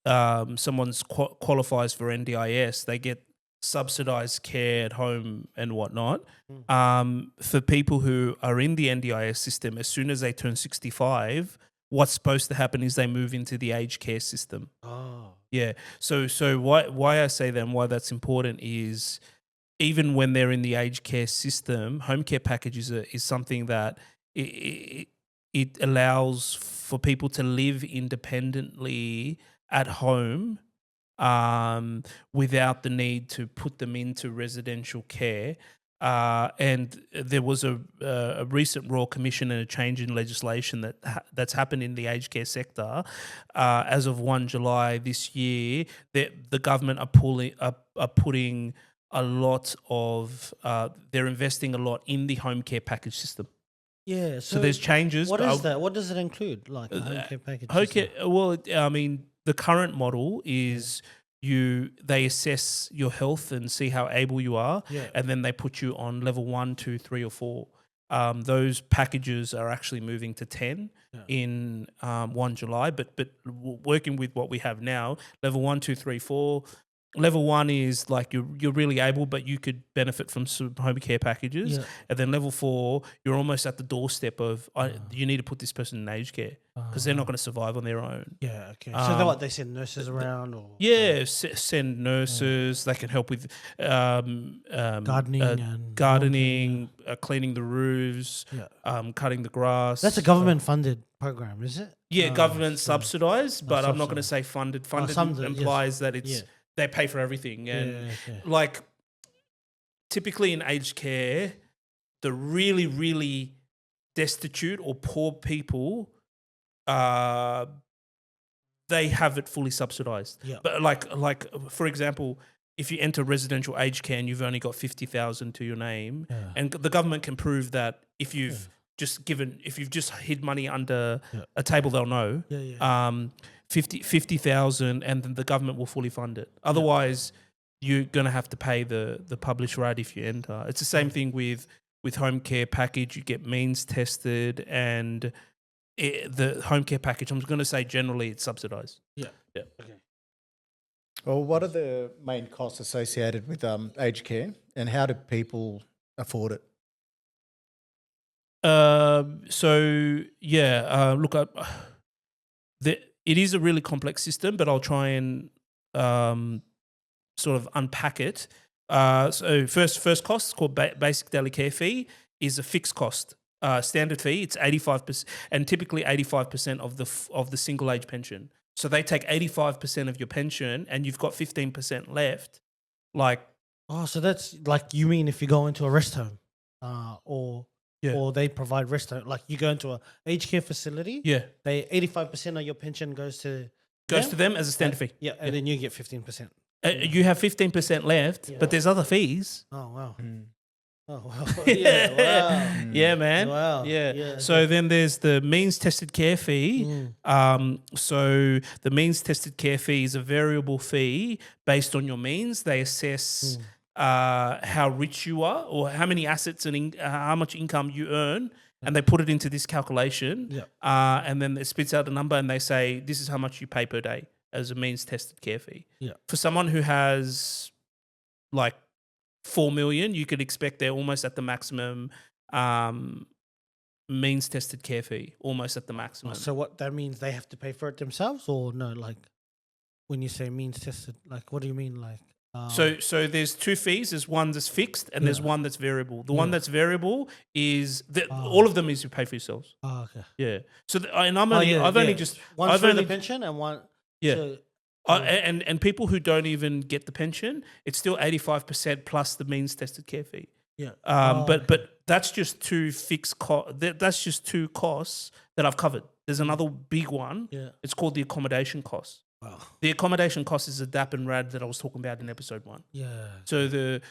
someone's qualifies for NDIS, they get subsidized care at home and whatnot. For people who are in the NDIS system, as soon as they turn 65, what's supposed to happen is they move into the aged care system. Oh. Yeah. So why I say that and why that's important is even when they're in the aged care system, home care packages is something that it allows for people to live independently at home without the need to put them into residential care. And there was a recent Royal Commission and a change in legislation that's happened in the aged care sector. As of 1 July this year, the government are putting a lot of they're investing a lot in the home care package system. Yeah. So there's changes. What is that? What does it include? Like a home care package? I mean, the current model is they assess your health and see how able you are, and then they put you on level 1, 2, 3, or 4. Those packages are actually moving to 10 in 1 July, but working with what we have now, level 1, 2, 3, 4. Level 1 is like you're really able, but you could benefit from some home care packages. Yeah. And then level 4, you're almost at the doorstep of you need to put this person in aged care because they're not going to survive on their own. Yeah, okay. So they send nurses around, or send nurses. They can help with gardening, cleaning the roofs, cutting the grass. That's a government-funded program, is it? Yeah, government subsidised, but I'm not going to say funded. Funded implies that it's they pay for everything, and like typically in aged care, the really, really destitute or poor people, they have it fully subsidised. Yeah. But like for example, if you enter residential aged care and you've only got 50,000 to your name, and the government can prove that if you've just hid money under a table, they'll know. 50,000, and then the government will fully fund it. Otherwise, you're going to have to pay the published rate if you enter. It's the same thing with home care package. You get means tested, and the home care package, I'm going to say generally it's subsidised. Yeah. Okay. Well, what are the main costs associated with aged care, and how do people afford it? It is a really complex system, but I'll try and sort of unpack it. So first cost is called basic daily care fee, is a fixed cost. Standard fee, it's 85%, and typically 85% of the single age pension. So they take 85% of your pension, and you've got 15% left. So that's like, you mean if you go into a rest home, or they provide rest home, like you go into a aged care facility. Yeah, they 85% of your pension goes to them as a standard fee. Yeah, and then you get 15%. You have 15% left, but there's other fees. Oh wow. Oh wow. Yeah, man. Wow. Yeah. So then there's the means tested care fee. So the means tested care fee is a variable fee based on your means. They assess how rich you are, or how many assets and how much income you earn, and they put it into this calculation. And then it spits out a number, and they say this is how much you pay per day as a means tested care fee. For someone who has like 4 million, you could expect they're almost at the maximum means tested care fee, almost at the maximum. So what that means, they have to pay for it themselves, or no? Like, When you say means tested, like what do you mean? Like So there's two fees. There's one that's fixed and there's one that's variable. The one that's variable is all of them is you pay for yourselves. oh, okay. Yeah. So and I've only just one's I've for only the pension and one. Yeah. So, and people who don't even get the pension, it's still 85% plus the means tested care fee. yeah. But that's just two fixed that's just two costs that I've covered. There's another big one. Yeah. It's called the accommodation cost. Wow. The accommodation cost is a DAP and RAD that I was talking about in episode 1. Yeah. So the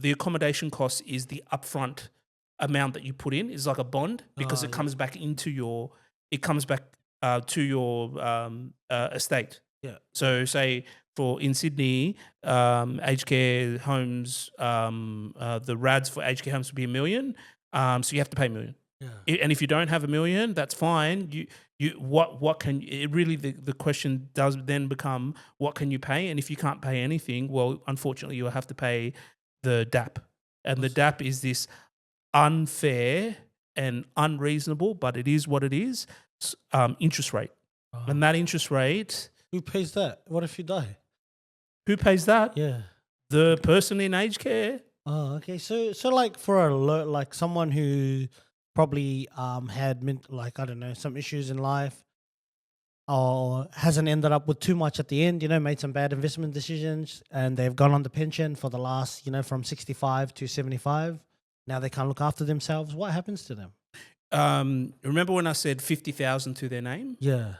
accommodation cost is the upfront amount that you put in, is like a bond, because it comes back into your to your estate. Yeah. So say in Sydney, aged care homes, the RADs for aged care homes would be $1 million. So you have to pay $1 million. Yeah. And if you don't have $1 million, that's fine. What can it really the question does then become, what can you pay? And if you can't pay anything, well, unfortunately, you'll have to pay the DAP. And the DAP is this unfair and unreasonable, but it is what it is, interest rate. And that interest rate, Who pays that? What if you die? who pays that? Yeah. The person in aged care. Oh, okay. So like for like someone who probably had like I don't know, some issues in life, or hasn't ended up with too much at the end, made some bad investment decisions, and they've gone on the pension for the last, from 65 to 75. Now they can't look after themselves. What happens to them? Remember when I said 50,000 to their name? Yeah.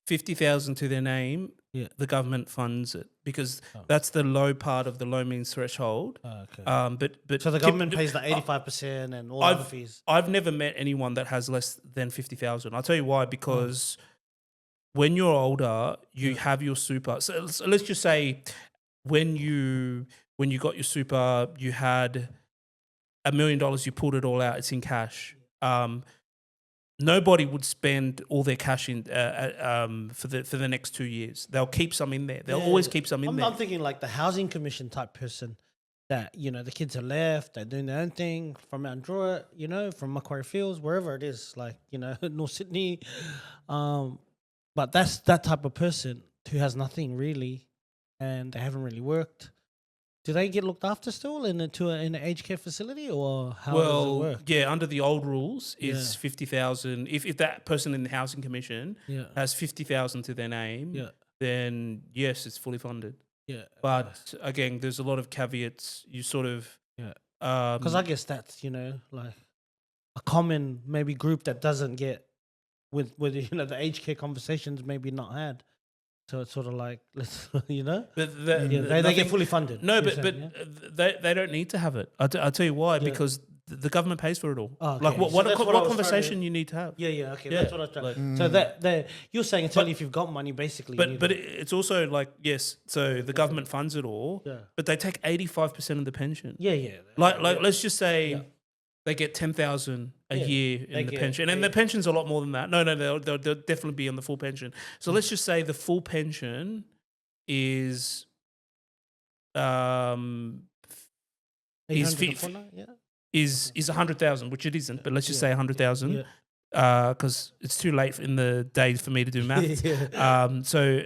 50,000 to their name. Yeah. The government funds it because that's the low part of the low means threshold. Okay. But So the government pays the 85% and all other fees. I've never met anyone that has less than 50,000. I'll tell you why, because when you're older, you have your super. So let's just say when you got your super, you had $1 million, you pulled it all out, it's in cash. Nobody would spend all their cash in for the next 2 years. They'll keep some in there. They'll always keep some in there. I'm thinking like the housing commission type person that, the kids are left, they're doing their own thing from Mount Druitt, from Macquarie Fields, wherever it is, like, North Sydney. But that's that type of person who has nothing really and they haven't really worked. Do they get looked after still in an aged care facility, or how does it work? Yeah, under the old rules, it's 50,000. If that person in the housing commission has 50,000 to their name, then yes, it's fully funded. Yeah, but again, there's a lot of caveats. You sort of because I guess that's like a common maybe group that doesn't get with the aged care conversations maybe not had. So it's sort of like, let's, But they get fully funded. No, but they don't need to have it. I'll tell you why, because the government pays for it all. Oh, okay. Like what So conversation you need to have. Yeah, okay. That's what I was trying. So that you're saying it's only if you've got money, basically. But it's also like, yes, so the government funds it all, but they take 85% of the pension. Yeah. Like let's just say they get 10,000 a year in the pension, and the pension's a lot more than that. No, they'll definitely be on the full pension. So let's just say the full pension is is 100,000, which it isn't, but let's just say 100,000, because it's too late in the day for me to do math. So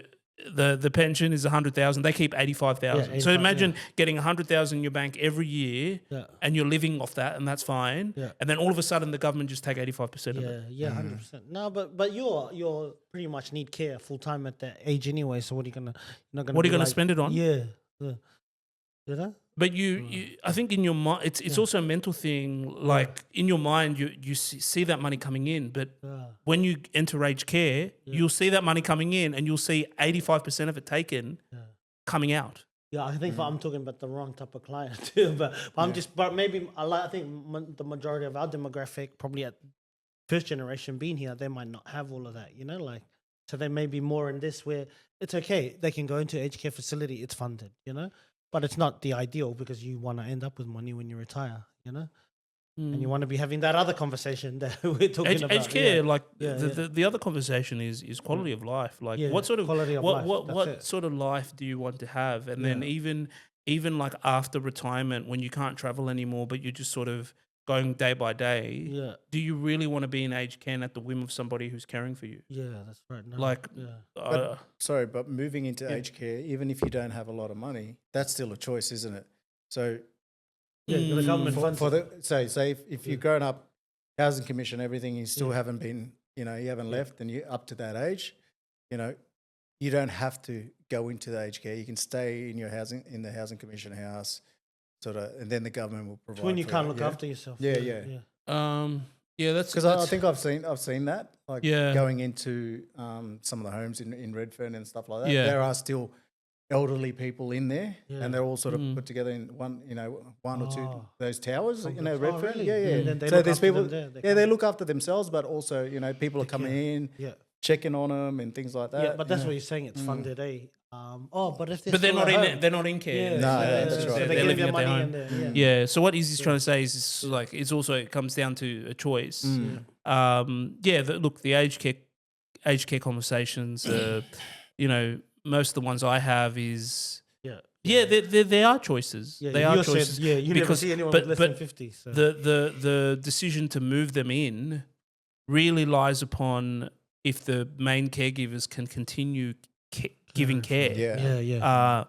the pension is 100,000. They keep 85,000. So imagine getting 100,000 in your bank every year, and you're living off that, and that's fine. And then all of a sudden, the government just take 85% of it. Yeah, 100%. No, but you're pretty much need care full time at that age anyway. So what are you gonna? What are you gonna spend it on? Yeah. But you, I think in your mind, it's also a mental thing. Like in your mind, you see that money coming in, but when you enter aged care, you'll see that money coming in, and you'll see 85% of it taken coming out. Yeah, I think I'm talking about the wrong type of client too. But maybe I think the majority of our demographic, probably at first generation being here, they might not have all of that. So they may be more in this where it's okay. They can go into aged care facility, it's funded. But it's not the ideal because you want to end up with money when you retire, and you want to be having that other conversation that we're talking about. Aged care, the other conversation is quality of life. Like what sort of quality of life. What sort of life do you want to have? And then even like after retirement, when you can't travel anymore, but you're just sort of going day by day, Yeah. do you really want to be in aged care and at the whim of somebody who's caring for you? Yeah, that's right. No, Like, yeah. But moving into aged care, even if you don't have a lot of money, that's still a choice, isn't it? So Yeah, the government funds for it. the say if you've grown up, housing commission, everything, you still haven't been, you haven't left, and you're up to that age, you don't have to go into the aged care. You can stay in your in the housing commission house, sort of, and then the government will provide. It's when you for can't it, look after yourself. Yeah. Yeah, that's Because I think I've seen that, like Yeah. going into some of the homes in Redfern and stuff like that. Yeah. There are still elderly people in there, Yeah. and they're all sort of put together in one or two Oh. those towers, Complex. Oh, Redfern. really? Yeah. And then they So look there's after people. them there. They look after themselves, but also people are coming in, Yeah. checking on them and things like that. Yeah, but that's what you're saying. It's funded, eh? But if but they're still not at in home- it. They're not in care. Yeah, No, that's right. So They're they give living their at their money home. and yeah. So what Izzy's trying to say is like it's also it comes down to a choice. Look, the aged care conversations. Most of the ones I have is there are choices. Yeah, they are you choices. said, you never see anyone with less than 50. So. The decision to move them in really lies upon if the main caregivers can continue giving care. Yeah.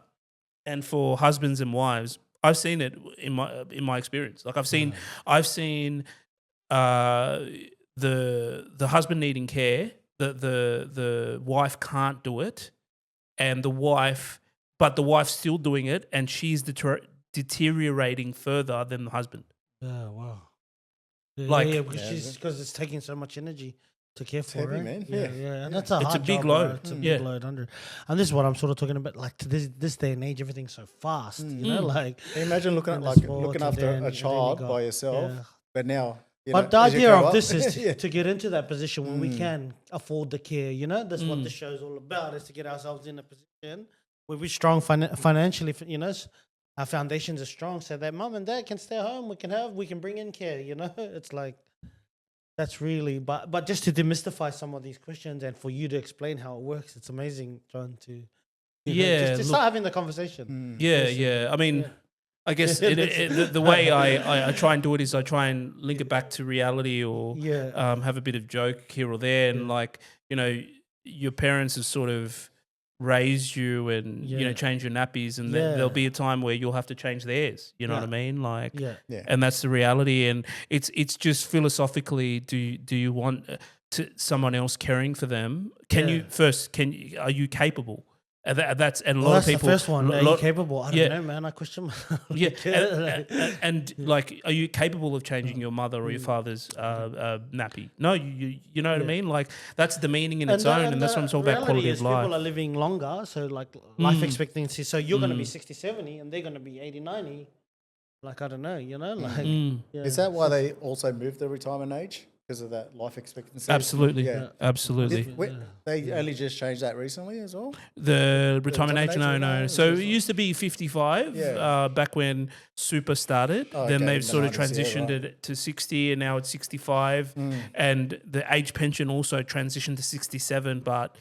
And for husbands and wives, I've seen it in my experience. Like I've seen the husband needing care, the wife can't do it, and the wife's still doing it, and she's deteriorating further than the husband. Yeah, wow. Because it's taking so much energy to care for, heavy, right? man. Yeah. And that's It's a big job, load. bro. It's a big load under. And this is what I'm sort of talking about. Like to this day and age, everything's so fast. Like Can you imagine looking and at the sports, looking and after then- a and then child you got- by yourself, yeah. but now. But the as you idea grow of up- this is Yeah. to get into that position when we can afford the care. That's what the show's all about, is to get ourselves in a position where we're strong financially. Our foundations are strong, so that mum and dad can stay home. We can bring in care. It's like that's really. But just to demystify some of these questions and for you to explain how it works, it's amazing, John. To start having the conversation. I mean. I guess the way I try and do it is I try and link it back to reality or have a bit of joke here or there. And your parents have sort of raised you and, changed your nappies, and there'll be a time where you'll have to change theirs. You know what I mean? Like, and that's the reality. And it's just philosophically, do you want someone else caring for them? Are you capable? And that's a lot of people. The first one. Are you capable? I don't know, man. I question myself. And are you capable of changing your mother or your father's nappy? No, you know what I mean. Like that's the meaning in its own, and that's what I'm talking about. Quality of life. People are living longer, so like life expectancy. So you're going to be 60, 70, and they're going to be 80, 90. Like I don't know, like. Is that why they also moved the retirement age? Because of that life expectancy? Absolutely. Yeah. Absolutely. They only just changed that recently as well? The retirement age? No. No, So it's it used to be 55 back when Super started. Oh, then okay, they've in the sort of 90s, yeah, transitioned right. it to 60 and now it's 65. And the age pension also transitioned to 67, but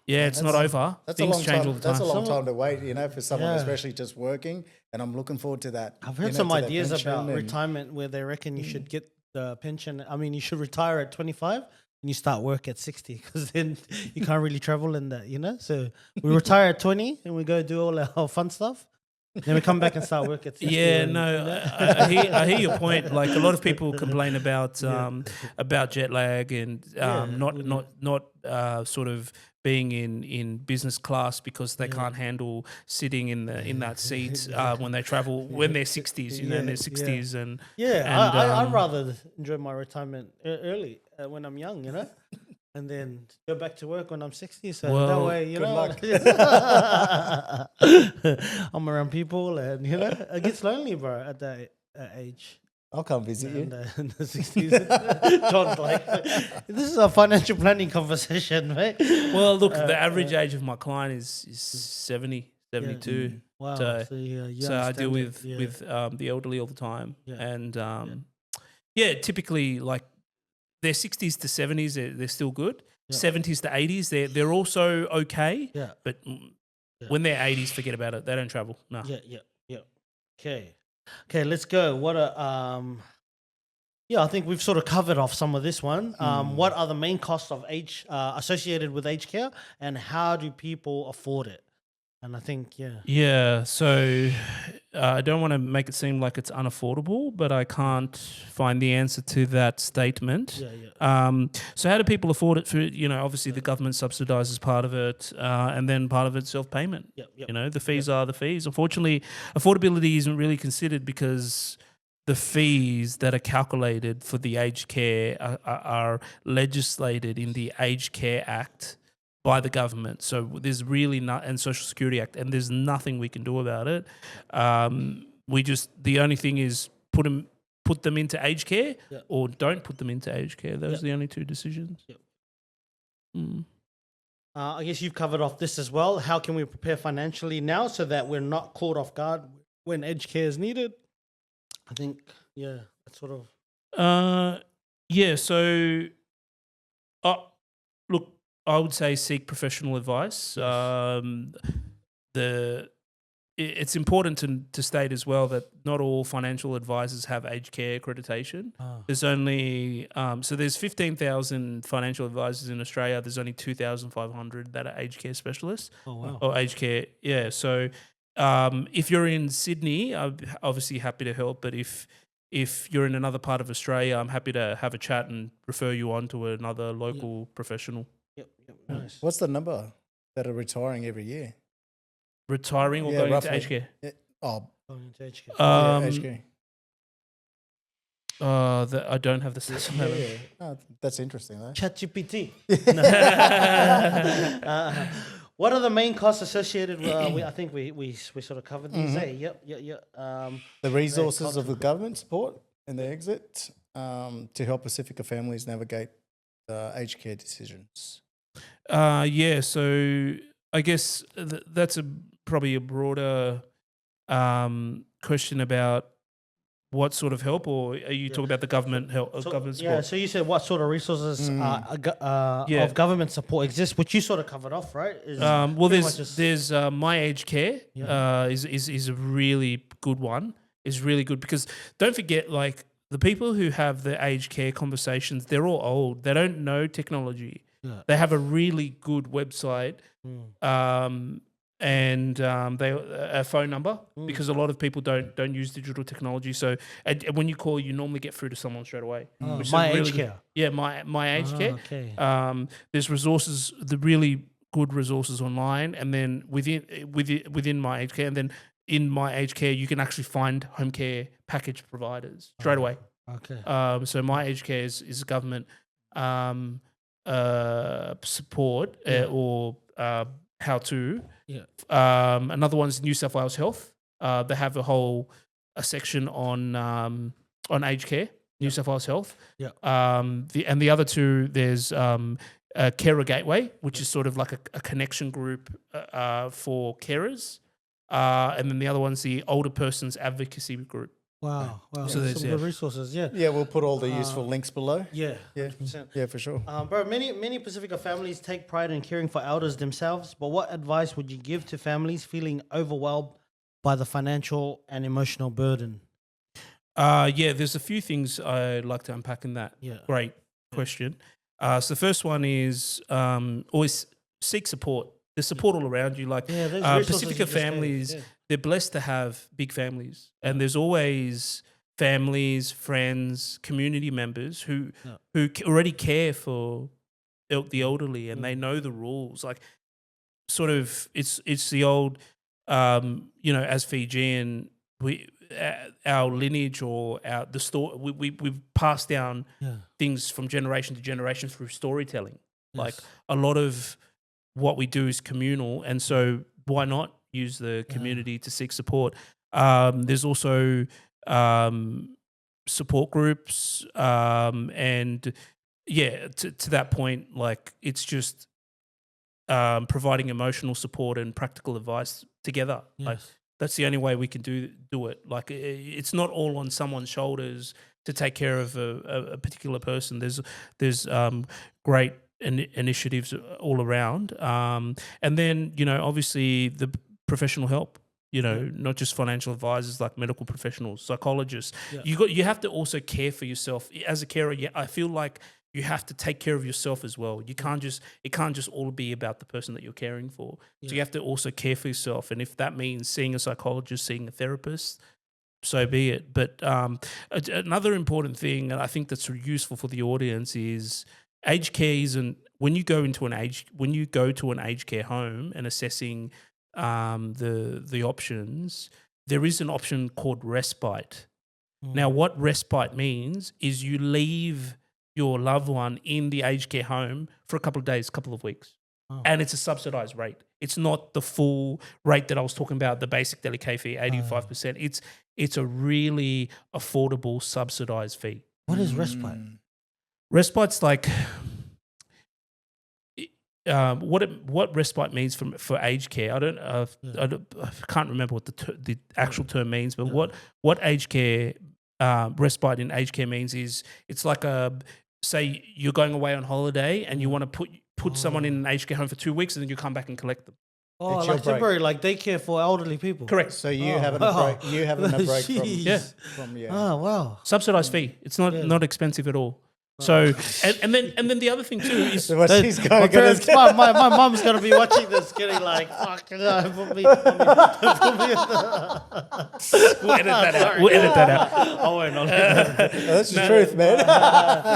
it's not over. That's Things a long change time. all the That's time. a long time to wait, for someone especially just working. And I'm looking forward to that. I've heard to some that ideas pension about and- retirement where they reckon you should get the pension. I mean, you should retire at 25 and you start work at 60 because then you can't really travel in that, So we retire at 20 and we go do all our fun stuff. Then we come back and start work at 60. I hear your point. Like a lot of people complain about jet lag and not sort of being in business class because they can't handle sitting in that seat when they travel when they're 60s, in their 60s and I'd rather enjoy my retirement early when I'm young, and then go back to work when I'm 60. So that way, I'm around people, and it gets lonely, bro, at that age. I'll come visit you. In the 60s. John's like, this is a financial planning conversation, mate. Well, look, the average age of my client is 70, 72. Wow. So I deal with the elderly all the time. Yeah. And typically like their 60s to 70s, they're still good. Yeah. 70s to 80s, they're also okay. Yeah. But when they're 80s, forget about it. They don't travel. No. Yeah. Okay, let's go. What Yeah, I think we've sort of covered off some of this one. What are the main costs of associated with aged care, and how do people afford it? And I think, Yeah, so I don't want to make it seem like it's unaffordable, but I can't find the answer to that statement. So how do people afford it? For obviously the government subsidizes part of it, and then part of it's self-payment. The fees are the fees. Unfortunately, affordability isn't really considered because the fees that are calculated for the aged care are legislated in the Aged Care Act by the government. So there's really not, and Social Security Act, and there's nothing we can do about it. The only thing is put them into aged care or don't put them into aged care. Those are the only two decisions. I guess you've covered off this as well. How can we prepare financially now so that we're not caught off guard when aged care is needed? I think, that's sort of. So, look, I would say seek professional advice. It's important to state as well that not all financial advisors have aged care accreditation. There's only there's 15,000 financial advisors in Australia. There's only 2,500 that are aged care specialists. Oh wow! Or aged care, yeah. So if you're in Sydney, I'm obviously happy to help. But if you're in another part of Australia, I'm happy to have a chat and refer you on to another local professional. Nice. What's the number that are retiring every year? Retiring or going into aged care? Going into aged care. Aged care. I don't have the stats on that. Oh, that's interesting, though. ChatGPT. What are the main costs associated with? I think we sort of covered these. Yep. The resources of the government support and the exit to help Pasifika families navigate aged care decisions. So I guess that's probably a broader question about what sort of help, or are you talking about the government help? Government support? Yeah, so you said what sort of resources of government support exist, which you sort of covered off, right? There's My Aged Care is a really good one. Is really good because don't forget, like, the people who have the aged care conversations, they're all old. They don't know technology. Yeah. They have a really good website and a phone number because a lot of people don't use digital technology. So when you call, you normally get through to someone straight away. My Aged Care. Yeah, my Aged Care. Okay. There's resources, the really good resources online, and then within My Aged Care, and then in My Aged Care, you can actually find home care package providers straight away. Okay. So My Aged Care is government support or how to. Yeah. Another one's New South Wales Health. They have a section on aged care. New South Wales Health. Yeah. The other two, there's Carer Gateway, which is sort of like a connection group for carers. And then the other one's the Older Persons Advocacy Group. Wow. So there's some good resources, Yeah, we'll put all the useful links below. Yeah, 100%. Yeah, for sure. Bro, many Pasifika families take pride in caring for elders themselves, but what advice would you give to families feeling overwhelmed by the financial and emotional burden? There's a few things I'd like to unpack in that. Yeah. Great question. So the first one is always seek support. There's support all around you. Like Pasifika families, they're blessed to have big families, and there's always families, friends, community members who already care for the elderly, and they know the rules. Like, sort of, it's the old, as Fijian, our lineage or the story, we've passed down things from generation to generation through storytelling. Yes. Like, a lot of what we do is communal, and so why not use the community to seek support? There's also support groups, and to that point, like, it's just providing emotional support and practical advice together. Yes. Like, that's the only way we can do it. Like, it's not all on someone's shoulders to take care of a particular person. There's great initiatives all around, and then obviously the professional help. You know, not just financial advisors, like medical professionals, psychologists. Yeah. You have to also care for yourself as a carer. Yeah, I feel like you have to take care of yourself as well. It can't just all be about the person that you're caring for. So you have to also care for yourself, and if that means seeing a psychologist, seeing a therapist, so be it. But another important thing, and I think that's useful for the audience, is aged care isn't when you go to an aged care home and assessing the options. There is an option called respite. Now, what respite means is you leave your loved one in the aged care home for a couple of days, couple of weeks. And it's a subsidised rate. It's not the full rate that I was talking about, the basic daily K fee, 85%. It's a really affordable subsidised fee. What is respite? Respite's like what respite means for aged care. I can't remember what the actual term means, but what aged care respite in aged care means is it's like say you're going away on holiday and you want to put someone in an aged care home for 2 weeks and then you come back and collect them. Oh, It's like your break. temporary, like daycare for elderly people. Correct. So you having a break? You having a break Jeez. from Oh wow. Subsidised fee. It's not expensive at all. So and then the other thing too is So what she's My going parents, to my mom's gonna be watching this, getting like, "Fuck, put me in the-" we'll edit that out. We'll edit that out. I won't. I'll edit that. That's the truth, man.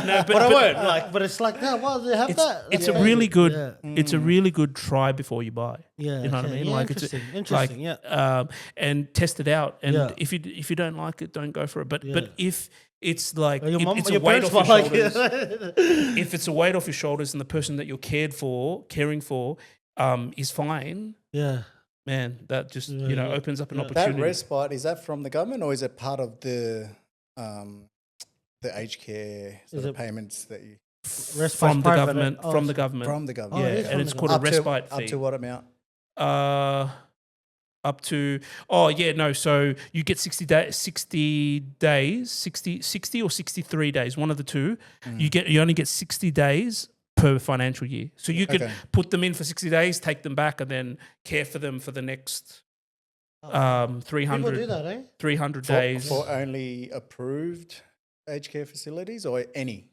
No, But I won't. Like, but it's like, no, well, they have that. It's That's a really good. Yeah. It's a really good try before you buy. Yeah, You know what I okay. mean? Yeah, Like interesting. it's Interesting. Yeah. and test it out. And Yeah. if you don't like it, don't go for it. But Yeah. if it's like Your mom, it's a your weight parents off your might like shoulders. it. If it's a weight off your shoulders and the person that you're caring for, is fine, Yeah. man, that just Yeah. opens up an Yeah. That opportunity. respite, is that from the government or is it part of the aged care sort Is of it- payments that you Respite's from the private, government. oh, From the so- government. from the government? Oh, yeah, it is and from it's the called a respite up fee. to what amount? Up to so you get 60 or 63 days, one of the two. You only get 60 days per financial year, so you could Okay. put them in for 60 days, take them back, and then care for them for the next People 300 do that, eh? 300 For, days. for only approved aged care facilities or any?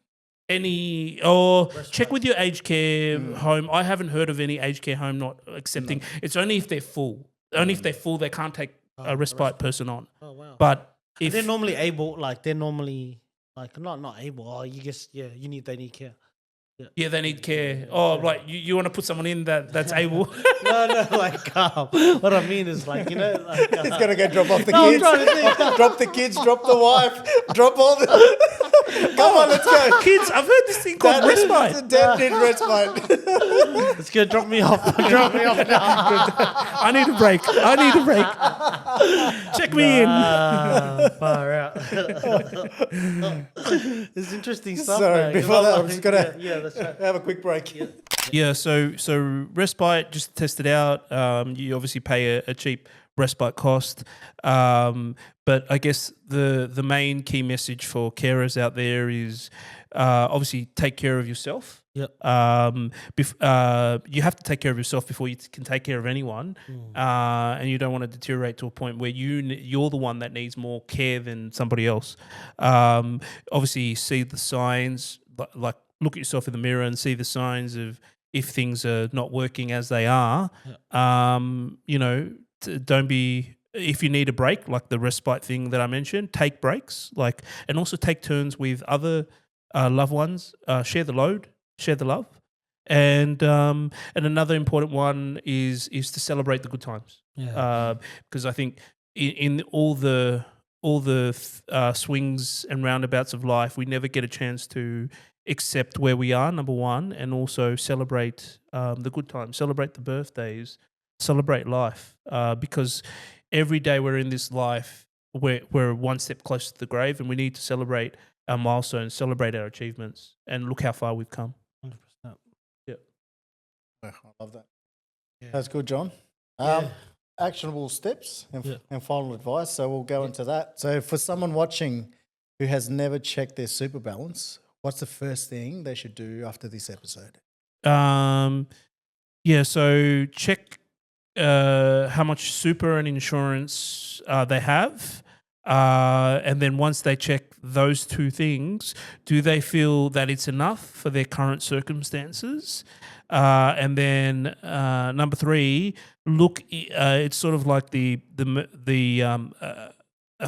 Any or Respite. check with your aged care home. I haven't heard of any aged care home not accepting. It's only if they're full. Only if they're full, they can't take a respite person on. Oh wow. But if they're normally able, like they're normally like not able. Oh, you just they need care. yeah, they need care. Oh, like you want to put someone in that's able. No, like what I mean is like like He's going to go drop off the No, I'm kids. trying to think. Drop the kids, drop the wife, drop all the... Come on, let's go. Kids, I've heard this thing called respite. Dad did respite. It's gonna drop me off. Drop me off now. I need a break. Check me in. Far out. It's interesting stuff. Sorry, man. before that, I'm just going to yeah, that's right. have a quick break. Yeah, so respite, just test it out. You obviously pay a cheap respite cost. But I guess the main key message for carers out there is obviously take care of yourself. Yep. You have to take care of yourself before you can take care of anyone, and you don't want to deteriorate to a point where you're the one that needs more care than somebody else. Obviously, see the signs, like look at yourself in the mirror and see the signs of if things are not working as they are. Don't be. If you need a break, like the respite thing that I mentioned, take breaks, and also take turns with other loved ones. Share the load, share the love, and another important one is to celebrate the good times. Yeah. Because I think in all the swings and roundabouts of life, we never get a chance to accept where we are, number one, and also celebrate the good times, celebrate the birthdays, celebrate life, because every day we're in this life, we're one step closer to the grave, and we need to celebrate our milestones, celebrate our achievements, and look how far we've come. 100%. Yeah. I love that. Yeah. That's good, John. Yeah. Actionable steps and, Yeah. and final advice. So we'll go into that. So for someone watching who has never checked their super balance, what's the first thing they should do after this episode? So check how much super and insurance they have. And then once they check those two things, do they feel that it's enough for their current circumstances? And then number 3, look. It's sort of like a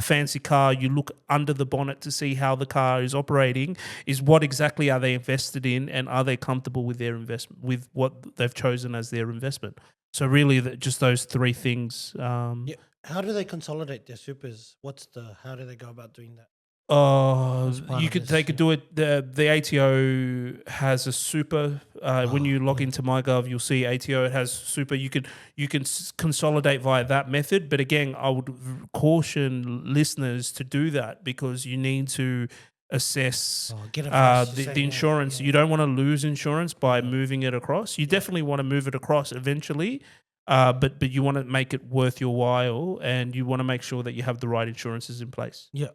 fancy car. You look under the bonnet to see how the car is operating. Is what exactly are they invested in, and are they comfortable with their investment, with what they've chosen as their investment? So really, just those 3 things. Yeah. How do they consolidate their supers? How do they go about doing that? They could do it. The ATO has a super. When you log into MyGov, you'll see ATO has super. You can consolidate via that method. But again, I would caution listeners to do that because you need to assess the insurance. You don't want to lose insurance by moving it across. You definitely want to move it across eventually. But you want to make it worth your while, and you want to make sure that you have the right insurances in place. Yeah.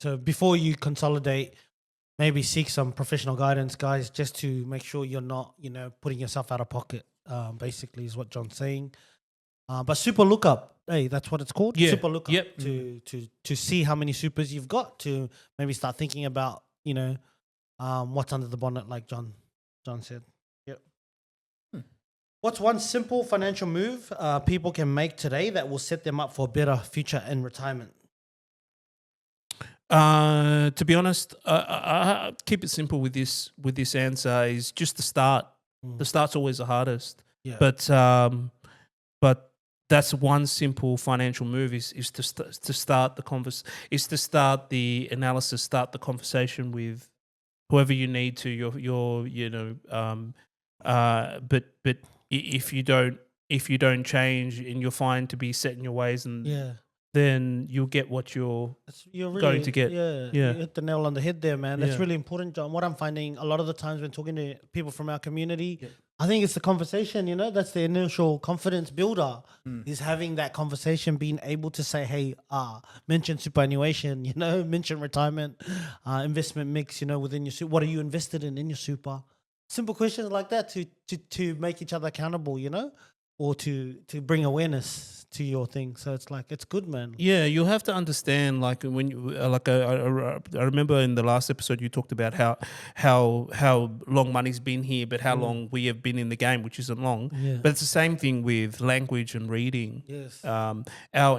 So before you consolidate, maybe seek some professional guidance, guys, just to make sure you're not, putting yourself out of pocket. Basically, is what John's saying. But super lookup, hey, that's what it's called. Yeah. Super lookup. Yep. To see how many supers you've got, to maybe start thinking about, what's under the bonnet, like John said. What's one simple financial move people can make today that will set them up for a better future in retirement? To be honest, I keep it simple with this answer. Is just the start. The start's always the hardest. Yeah. But that's one simple financial move is to start the is to start the analysis, start the conversation with whoever you need to. But if you don't change and you're fine to be set in your ways, and then you'll get what you're really going to get. Yeah, you hit the nail on the head there, man. That's really important, John. What I'm finding a lot of the times when talking to people from our community, I think it's the conversation, that's the initial confidence builder, is having that conversation, being able to say, hey, mention superannuation, mention retirement, investment mix, within your super. What are you invested in your super? Simple questions like that to make each other accountable, or to bring awareness to your thing. So it's like, it's good, man. Yeah, you'll have to understand, like when you, I remember in the last episode you talked about how long money's been here, but how long we have been in the game, which isn't long. Yeah. But it's the same thing with language and reading. Yes. Our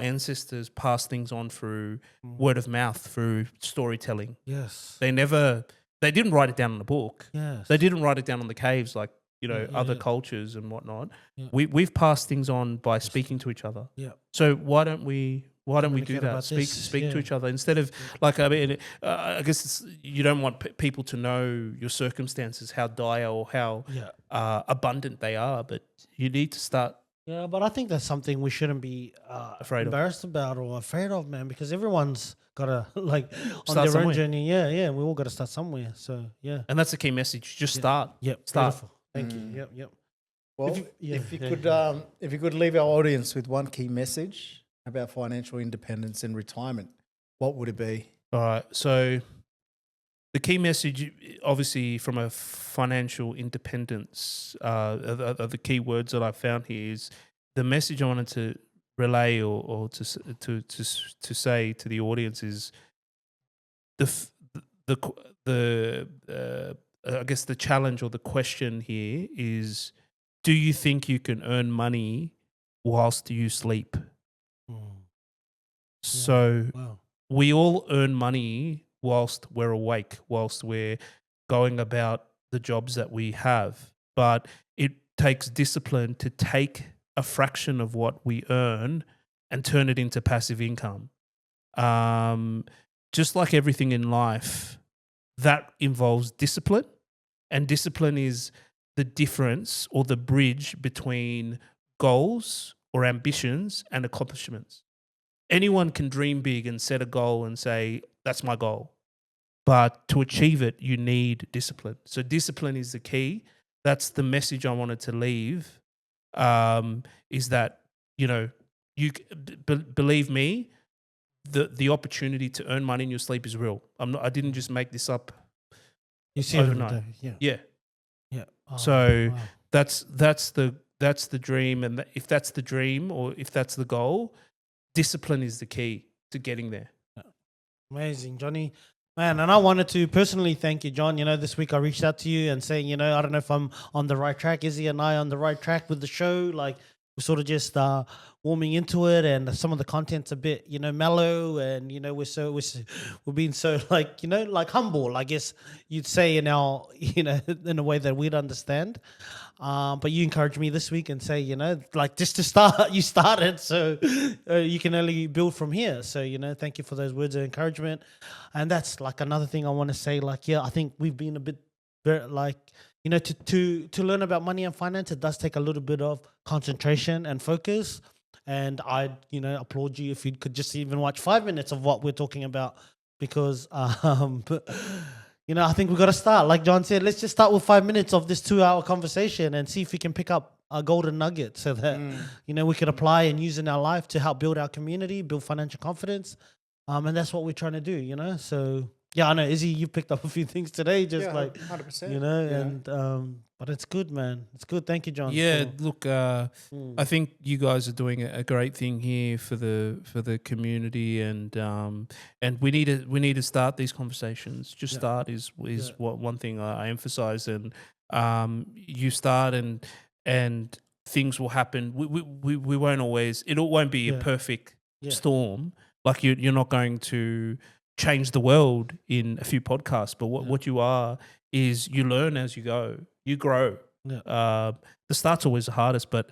ancestors passed things on through word of mouth, through storytelling. Yes. They didn't write it down in a book. Yes. They didn't write it down on the caves like other cultures and whatnot. Yeah. We've passed things on by speaking to each other. Yeah. So why don't we do that? Speak to each other instead of I guess you don't want people to know your circumstances, how dire or how abundant they are, but you need to start. Yeah, but I think that's something we shouldn't be embarrassed about or afraid of, man, because everyone's gotta on their own journey. Yeah, we all gotta start somewhere. So and that's the key message. Just start. Yep, start. Beautiful. Thank you. Yep. Well, if you could leave our audience with one key message about financial independence and retirement, what would it be? All right. So the key message, obviously, from a financial independence, the key words that I found here is the message I wanted to relay or to say to the audience is I guess the challenge or the question here is, do you think you can earn money whilst you sleep? So we all earn money whilst we're awake, whilst we're going about the jobs that we have. But it takes discipline to take a fraction of what we earn and turn it into passive income. Just like everything in life, that involves discipline. And discipline is the difference or the bridge between goals or ambitions and accomplishments. Anyone can dream big and set a goal and say, that's my goal. But to achieve it, you need discipline. So discipline is the key. That's the message I wanted to leave, is that, you believe me, the opportunity to earn money in your sleep is real. I didn't just make this up. You see overnight. Yeah. Oh, so that's that's the dream, and if that's the dream or if that's the goal, discipline is the key to getting there. Amazing, Johnny. Man, and I wanted to personally thank you, John. This week I reached out to you and saying, I don't know if I'm on the right track. Izzy and I on the right track with the show. Like, we're sort of just warming into it, and some of the content's a bit, mellow, and we're being so like humble, I guess you'd say, in our in a way that we'd understand. But you encouraged me this week and say, just to start, you started, so you can only build from here. So, thank you for those words of encouragement. And that's like another thing I want to say, I think we've been a bit to learn about money and finance, it does take a little bit of concentration and focus. And I'd, applaud you if you could just even watch 5 minutes of what we're talking about, because, I think we've got to start. Like John said, let's just start with 5 minutes of this 2-hour conversation and see if we can pick up a golden nugget so that, we could apply and use in our life to help build our community, build financial confidence. And that's what we're trying to do, So, yeah, I know, Izzy, you picked up a few things today, just 100%. and but it's good, man. It's good. Thank you, John. Yeah, look, I think you guys are doing a great thing here for the community, and we need to start these conversations. Just start is what one thing I emphasize, and you start and things will happen. We won't always. It won't be a perfect storm. Like you're not going to change the world in a few podcasts, but what you are is you learn as you go, you grow. The start's always the hardest, but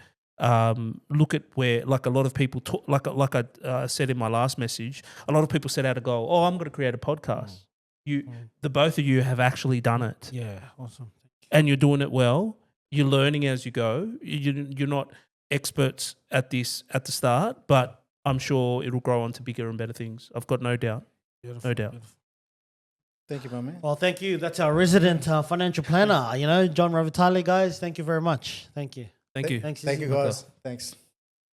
look at where, like a lot of people talk, like I said in my last message, a lot of people set out a goal. Oh, I'm going to create a podcast. The both of you have actually done it. Yeah, awesome. And you're doing it well. You're learning as you go. You're not experts at this at the start, but I'm sure it'll grow on to bigger and better things. I've got no doubt. Beautiful, no doubt. Beautiful. Thank you, my man. Well, thank you. That's our resident financial planner, John Ravetali, guys. Thank you very much. Thank you. Thank you. Thanks, Thank Izzy. you, guys. Thanks.